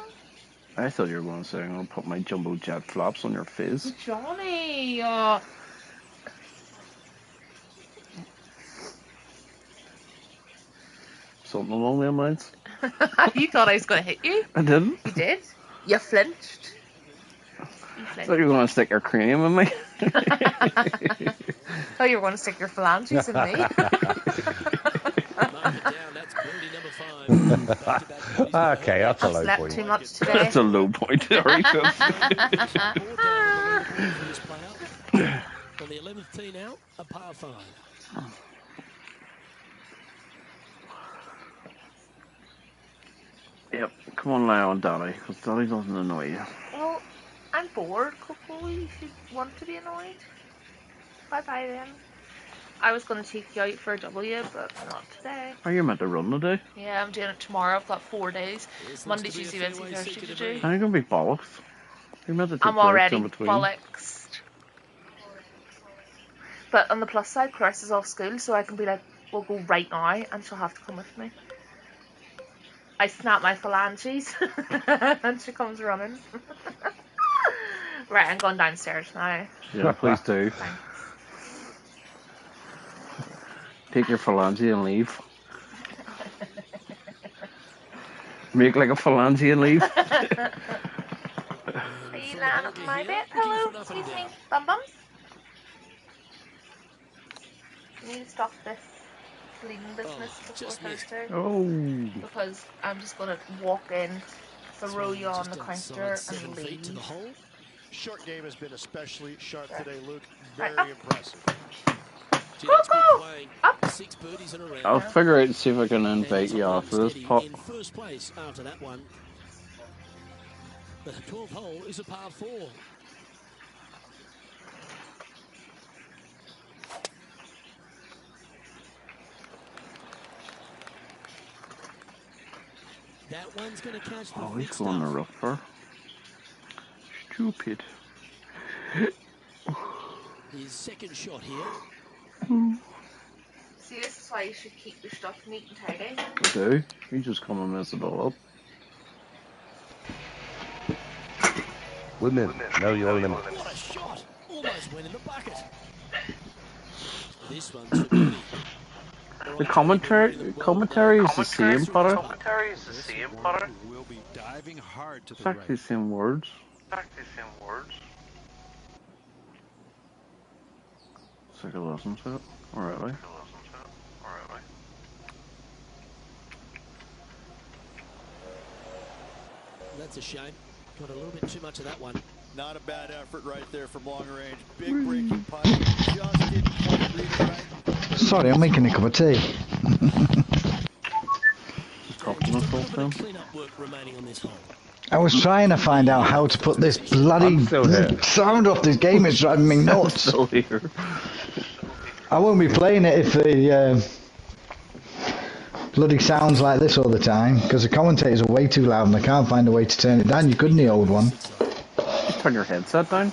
I thought you were going to say I'm going to put my jumbo jet flaps on your face. Johnny. Something along them lines. You thought I was going to hit you? I didn't. You did? You flinched. I thought you were going to stick your cranium in me. Oh, you were going to stick your phalanges in me. Okay, that's a low slept point. too much today. That's a low point. On the 11th tee now, a par 5. Yep, come on, lie on Daddy, because Daddy doesn't annoy you. Well, I'm bored, Coco. You should want to be annoyed. Bye-bye then. I was going to take you out for a W, but not today. Are you meant to run today? Yeah, I'm doing it tomorrow. I've got 4 days. Monday, Tuesday, Wednesday, Thursday to do. How are you going to be bollocks? You're meant to take I'm breaks already in between. bollocks. But on the plus side, Chris is off school, so I can be like, we'll go right now, and she'll have to come with me. I snap my phalanges, and she comes running. Right, I'm going downstairs now. Yeah, please do. Thanks. Take your phalange and leave. Make like a phalange and leave. Are you lying up my bed? Hello, excuse me, bum bums. You need to stop this cleaning business before Thursday. Oh. Because I'm just going to walk in, throw you on the counter, and leave. Short game has been especially sharp today, Luke. Right, Very impressive. Go! Up! 6 birdies in a row. I'll figure out and see if I can invite you after this pot. In first place after that one. The 12th hole is a par 4. That one's going to catch the Oh, he's thick going the stuff. rougher. Stupid. His second shot here. See, this is why you should keep your stuff neat and tidy. I do. You just come and mess it all up. Women, know your limits. What a shot! Almost went in the bucket. This one's for Billy. The commentary is the same, Potter. Will be diving hard to It's the actually right. the same words. Let's take a listen to it. Alright. That's a shame. Got a little bit too much of that one. Not a bad effort right there from long range. Big breaking putt. Just didn't quite read it right. Sorry, I'm making a cup of tea. Clean-up work remaining on this hole. I was trying to find out how to put this bloody sound off. This game is driving me nuts. Still here. I won't be playing it if the bloody sounds like this all the time, because the commentators are way too loud and I can't find a way to turn it down. You could in the old one. Just turn your headset down.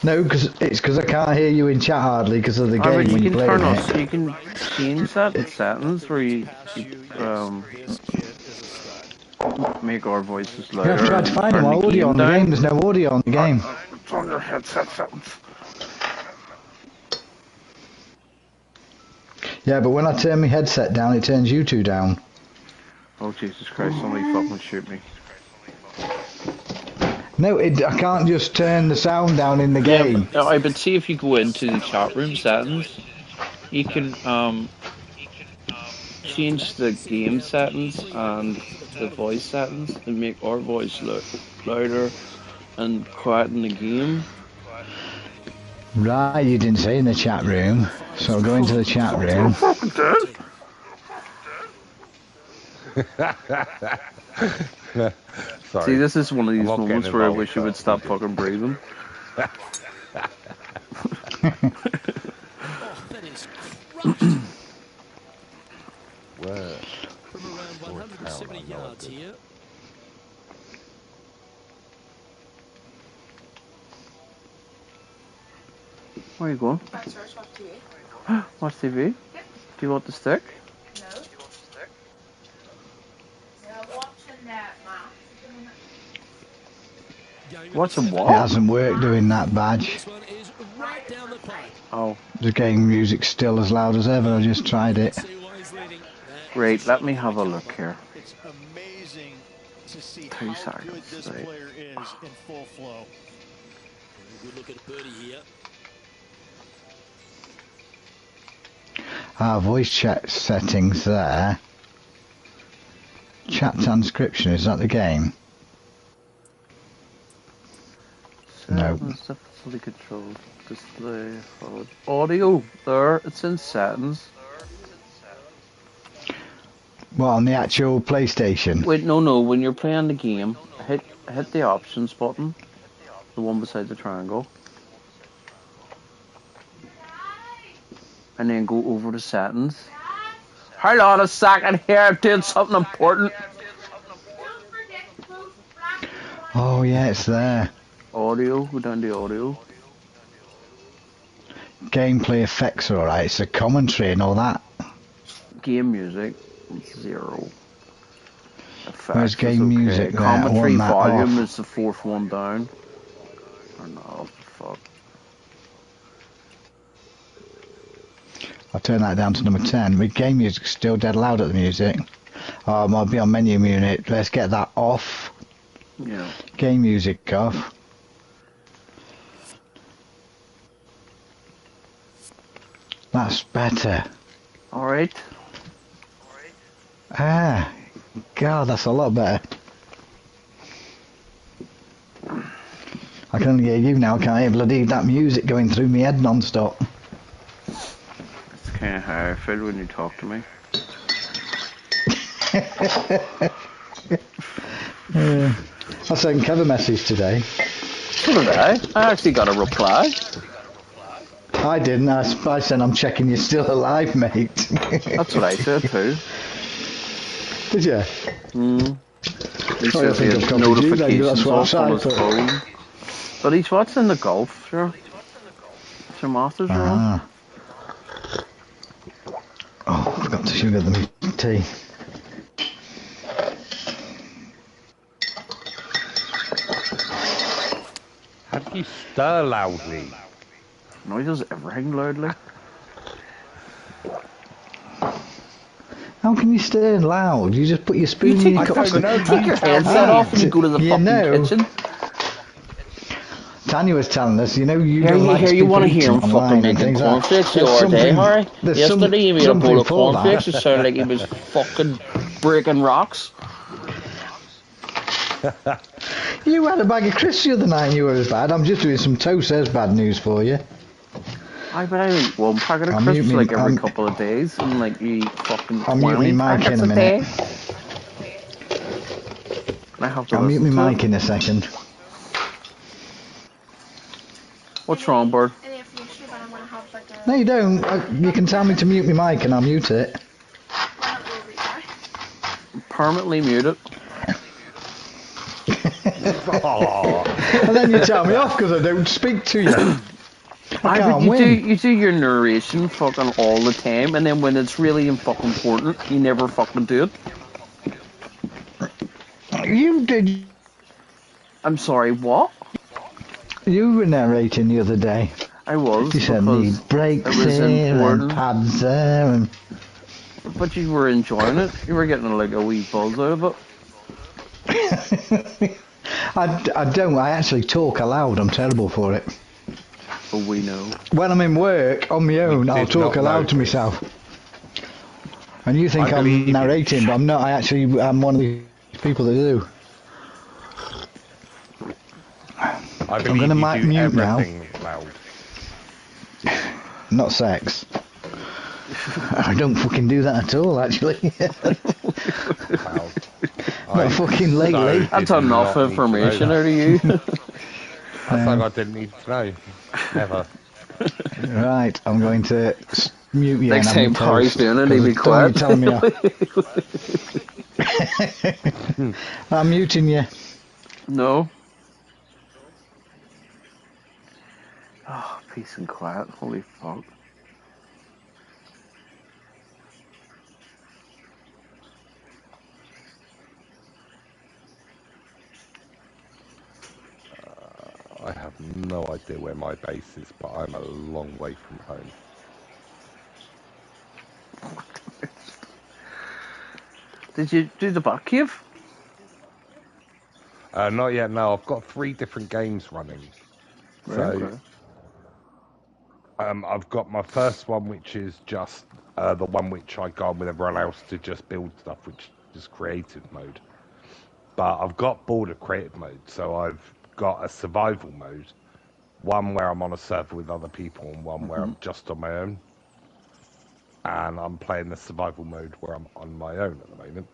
No, because I can't hear you in chat hardly because of the game when you play it. You can change that in settings where you make our voices louder. I've tried to find no audio on the game. There's no audio on the game. It's on your headset settings. Yeah, but when I turn my headset down, it turns you two down. Oh Jesus Christ! Somebody fucking shoot me. No, I can't just turn the sound down in the game. Yeah, I but see if you go into the chat room settings, you can change the game settings and the voice settings and make our voice look louder and quiet in the game. Right, you didn't say in the chat room, so I'll go into the chat room. Sorry. See, this is one of these moments where I wish you would stop fucking breathing. That is crushed. From around 170 yards here. Where are you going? Downstairs, watch TV. Watch TV? Yep. Do you want the stick? No. Watching that match. Watching what? It hasn't worked doing that badge. Oh. The game music's still as loud as ever, I just tried it. Great, let me have a look here. It's amazing to see 2 how seconds, good this right. player is in full flow. Good look at birdie here. Our voice chat settings there. Chat transcription, is that the game? No. Fully controlled. Display. Audio. There. It's in settings. What, on the actual PlayStation? Wait, no. When you're playing the game, hit the options button. The one beside the triangle. And then go over to settings. Hold on a second here, I'm doing something important. Oh yeah, it's there. Audio, go down to audio. Gameplay effects are alright, it's the commentary and all that. Game music, 0. Effects Where's game okay. music there? Commentary volume off. is the 4th one down. Or no, fuck. I'll turn that down to number 10. My game music's still dead loud at the music. Oh, might be on menu unit. Let's get that off. Yeah. Game music off. That's better. Alright. Ah, God, that's a lot better. I can only hear you now, can't hear bloody that music going through my head non-stop. That's kind of how I feel when you talk to me. I sent Kev a message today. So did I. I actually got a reply. I didn't. I said, I'm checking you're still alive, mate. That's what I said too. Did you? He says he has notifications off on his phone. But he's watching the golf, sure. It's your Masters round. Oh, I forgot to sugar the tea. How do you stir loudly? No, he does everything loudly. How can you stir loud? You just put your spoon in your cup. Take your headset off and you go to the fucking kitchen. Tanya was telling us, you know, you don't like speaking you want to hear him fucking making cornflakes the other day, Harry? Yesterday he made a bowl of cornflakes. It sounded like he was fucking breaking rocks. You had a bag of crisps the other night and you were as bad. I'm just doing some toast. There's bad news for you. But I eat one packet of crisps like every couple of days, and like you eat fucking 20 packets a day. I'll mute my mic in a second. What's wrong, Bird? No, you don't. You can tell me to mute my mic and I'll mute it. Permanently mute it. And then you tell me off because I don't speak to you. I can't win. You do your narration fucking all the time, and then when it's really fucking important, you never fucking do it. You did. I'm sorry, what? You were narrating the other day. I was. You said need brakes here and pads there and... But you were enjoying it. You were getting like a wee buzz out of it. I don't. I actually talk aloud. I'm terrible for it. But we know. When I'm in work on my own, I'll talk aloud to myself. And you think I'm narrating, but I'm not. I'm one of these people that do. I'm going to mute now. Loud. Not sex. I don't fucking do that at all, actually. Not fucking lately. That's enough information out of you. That's like I didn't need to know. Never. Right, I'm going to mute you. Next time Harry's doing it, he'll be quiet. Tell me I'm muting you. No. Oh, peace and quiet. Holy fuck. I have no idea where my base is, but I'm a long way from home. Did you do the back cave? Not yet, no. I've got 3 different games running. Right, so, I've got my first one, which is just the one which I go on with everyone else to just build stuff, which is creative mode. But I've got bored of creative mode, so I've got a survival mode. One where I'm on a server with other people, and one where I'm just on my own. And I'm playing the survival mode where I'm on my own at the moment.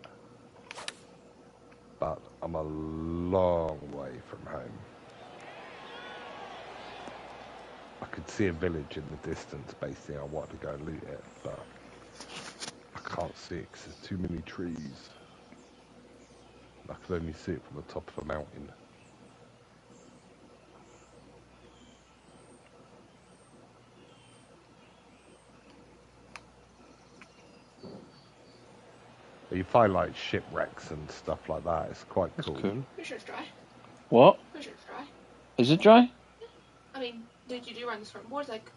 But I'm a long way from home. I could see a village in the distance, basically. I wanted to go and loot it, but I can't see it because there's too many trees. I could only see it from the top of a mountain. You find like shipwrecks and stuff like that. It's quite cool. Cool. Pretty sure it's dry. What? Pretty sure it's dry. Is it dry? Yeah. I mean, did you do around the certain boards? Like,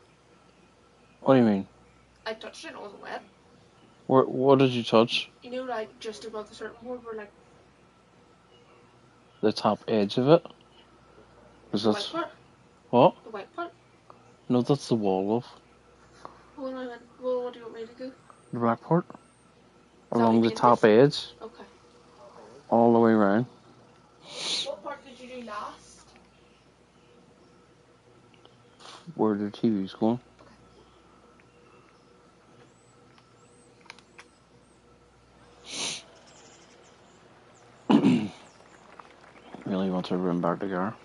What do you mean? I touched it and it wasn't wet. What did you touch? You know, like, just above the certain board where, like... The top edge of it? Is The that... white part? What? The white part? No, that's the wall of. Well, what do you want me to do? The black part? Along the top edge. Okay. All the way around. What part did you do last? Where the TV's going. Really want to run back to Gar.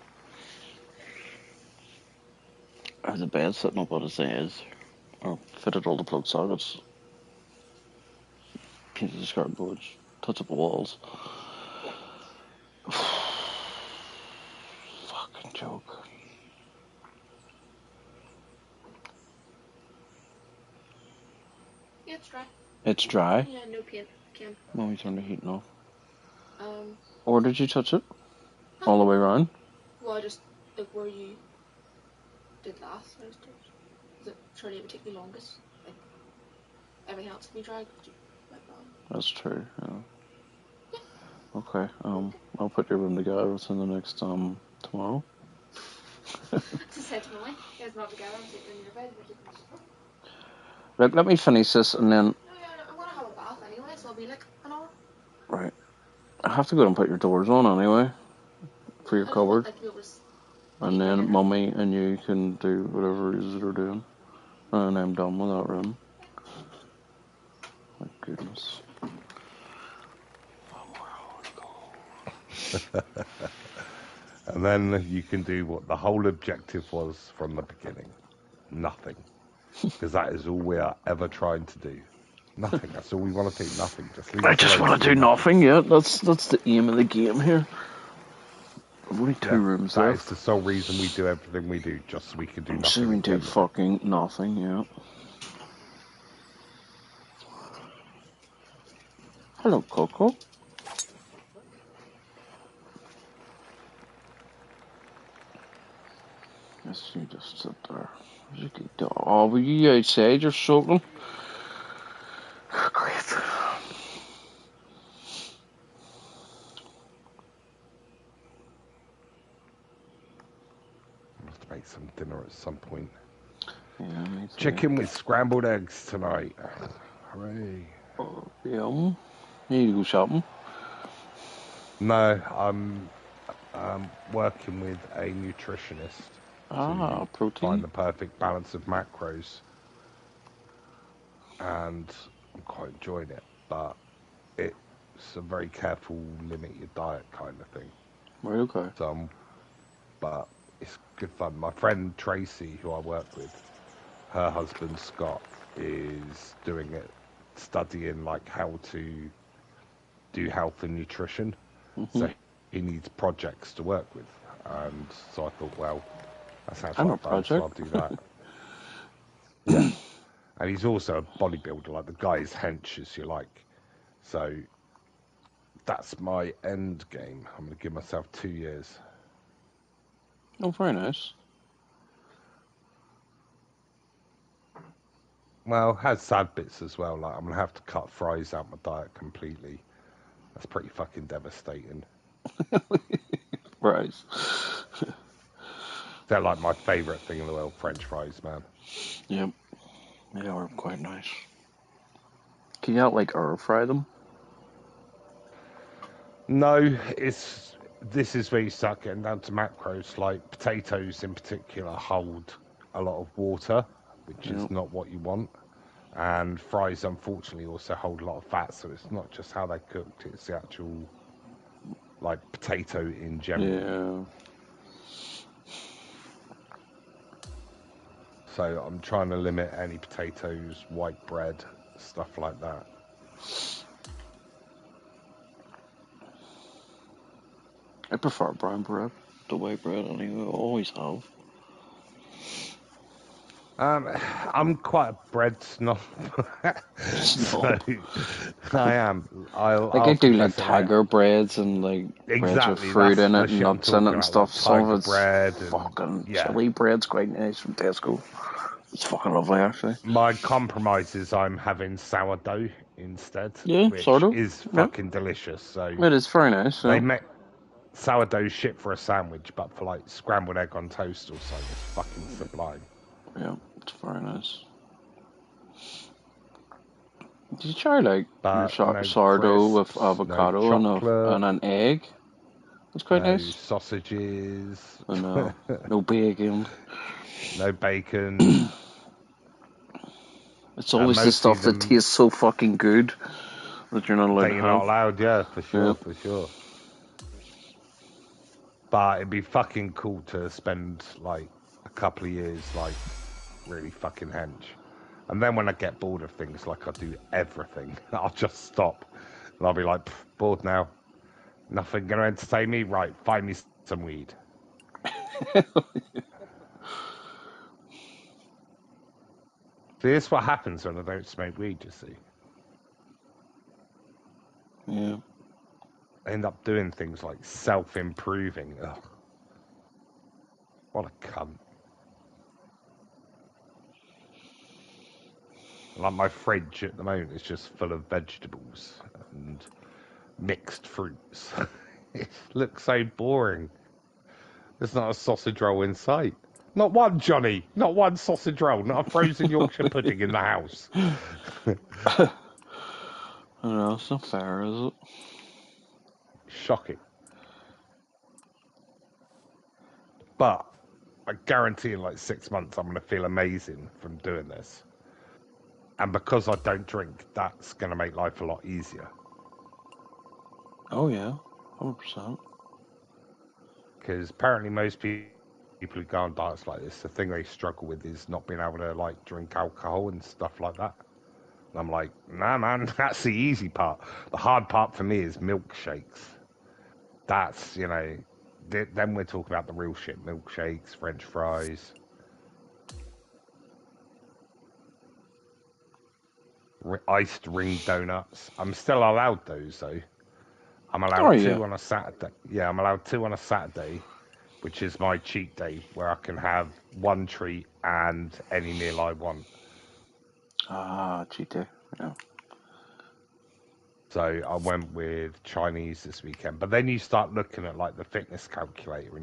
I have the bed sitting up on its edge. Or fitted all the plug sockets. Painted the skirting boards. Touch up the walls. Fucking joke. Yeah, it's dry. It's dry? Yeah, no paint. Can. Let me turn the heating off. Um. Or did you touch it? All the way around? Well, I just, like, where you did last, I just touched. Surely it would take the longest. Like, everything else would be dry. That's true, yeah. Okay, I'll put your room together within the next, tomorrow. Just said tomorrow. You guys not together, I'm sitting in your bed. Look, let me finish this and then... No, I'm gonna have a bath anyway, so I'll be like an hour. Right. I have to go and put your doors on anyway. For your cupboard. And then Mummy and you can do whatever it is they're doing. And I'm done with that room. My goodness. And then you can do what the whole objective was from the beginning. Nothing. Because that is all we are ever trying to do. Nothing. That's all we want to do. Nothing. I just want to do nothing, yeah. That's the aim of the game here. Only 2 rooms left. That's the sole reason we do everything we do, just so we can do nothing. So we do fucking nothing, yeah. Hello, Coco. Yes, you just sit there. Oh, were you outside? You're soaking. Great. make some dinner at some point. Yeah, me too. Chicken with scrambled eggs tonight. Hooray. Oh, yum. You need to go shopping? No, I'm working with a nutritionist to protein. find the perfect balance of macros. And I'm quite enjoying it, but it's a very careful limit your diet kind of thing. Right, okay. So, but it's good fun. My friend Tracy, who I work with, her husband Scott is doing it, studying like how to do health and nutrition. So he needs projects to work with, and so I thought, well, that sounds like fun, so I'll do that. Yeah, and he's also a bodybuilder. Like the guy is hench, as you like. So that's my end game. I'm going to give myself 2 years. Oh, very nice. Well, has sad bits as well. Like I'm going to have to cut fries out my diet completely. That's pretty fucking devastating. Fries. They're like my favourite thing in the world, French fries, man. Yep. They are quite nice. Can you like air fry them? No, this is where you start getting down to macros. Like potatoes in particular hold a lot of water, which is not what you want. And fries, unfortunately, also hold a lot of fat. So it's not just how they're cooked; it's the actual like potato in general. Yeah. So I'm trying to limit any potatoes, white bread, stuff like that. I prefer brown bread to white bread anyway. I always have. I'm quite a bread snob. So, I am. I do like tiger breads and like breads with fruit in it and nuts in it and stuff. Some of it's bread fucking chili bread's quite nice from Tesco. It's fucking lovely, actually. My compromise is I'm having sourdough instead, which is fucking delicious. So it is very nice. They make sourdough shit for a sandwich, but for like scrambled egg on toast or something, it's fucking sublime. Yeah, it's very nice. Did you try like sourdough with avocado and an egg? It's quite nice. Sausages. No bacon. No bacon. It's always the stuff that tastes so fucking good that you're not allowed to have. You're not allowed, yeah, for sure, for sure. But it'd be fucking cool to spend like a couple of years like really fucking hench. And then when I get bored of things, like I do everything, I'll just stop. And I'll be like, bored now. Nothing gonna entertain me? Right, find me some weed. See, this is what happens when I don't smoke weed, you see. Yeah. I end up doing things like self-improving. Ugh. What a cunt. Like my fridge at the moment is just full of vegetables and mixed fruits. It looks so boring. There's not a sausage roll in sight. Not one, Johnny. Not one sausage roll. Not a frozen Yorkshire pudding in the house. I don't know. It's not fair, is it? Shocking. But I guarantee in like 6 months I'm going to feel amazing from doing this. And because I don't drink, that's going to make life a lot easier. Oh, yeah. 100%. Because apparently most people who go on diets like this, the thing they struggle with is not being able to like drink alcohol and stuff like that. And I'm like, nah, man, that's the easy part. The hard part for me is milkshakes. That's, you know, then we're talking about the real shit. Milkshakes, French fries. Iced ring donuts. I'm still allowed those, though. I'm allowed two on a Saturday. Yeah, I'm allowed 2 on a Saturday, which is my cheat day, where I can have one treat and any meal I want. Ah, cheat day. Yeah. So I went with Chinese this weekend. But then you start looking at like the fitness calculator and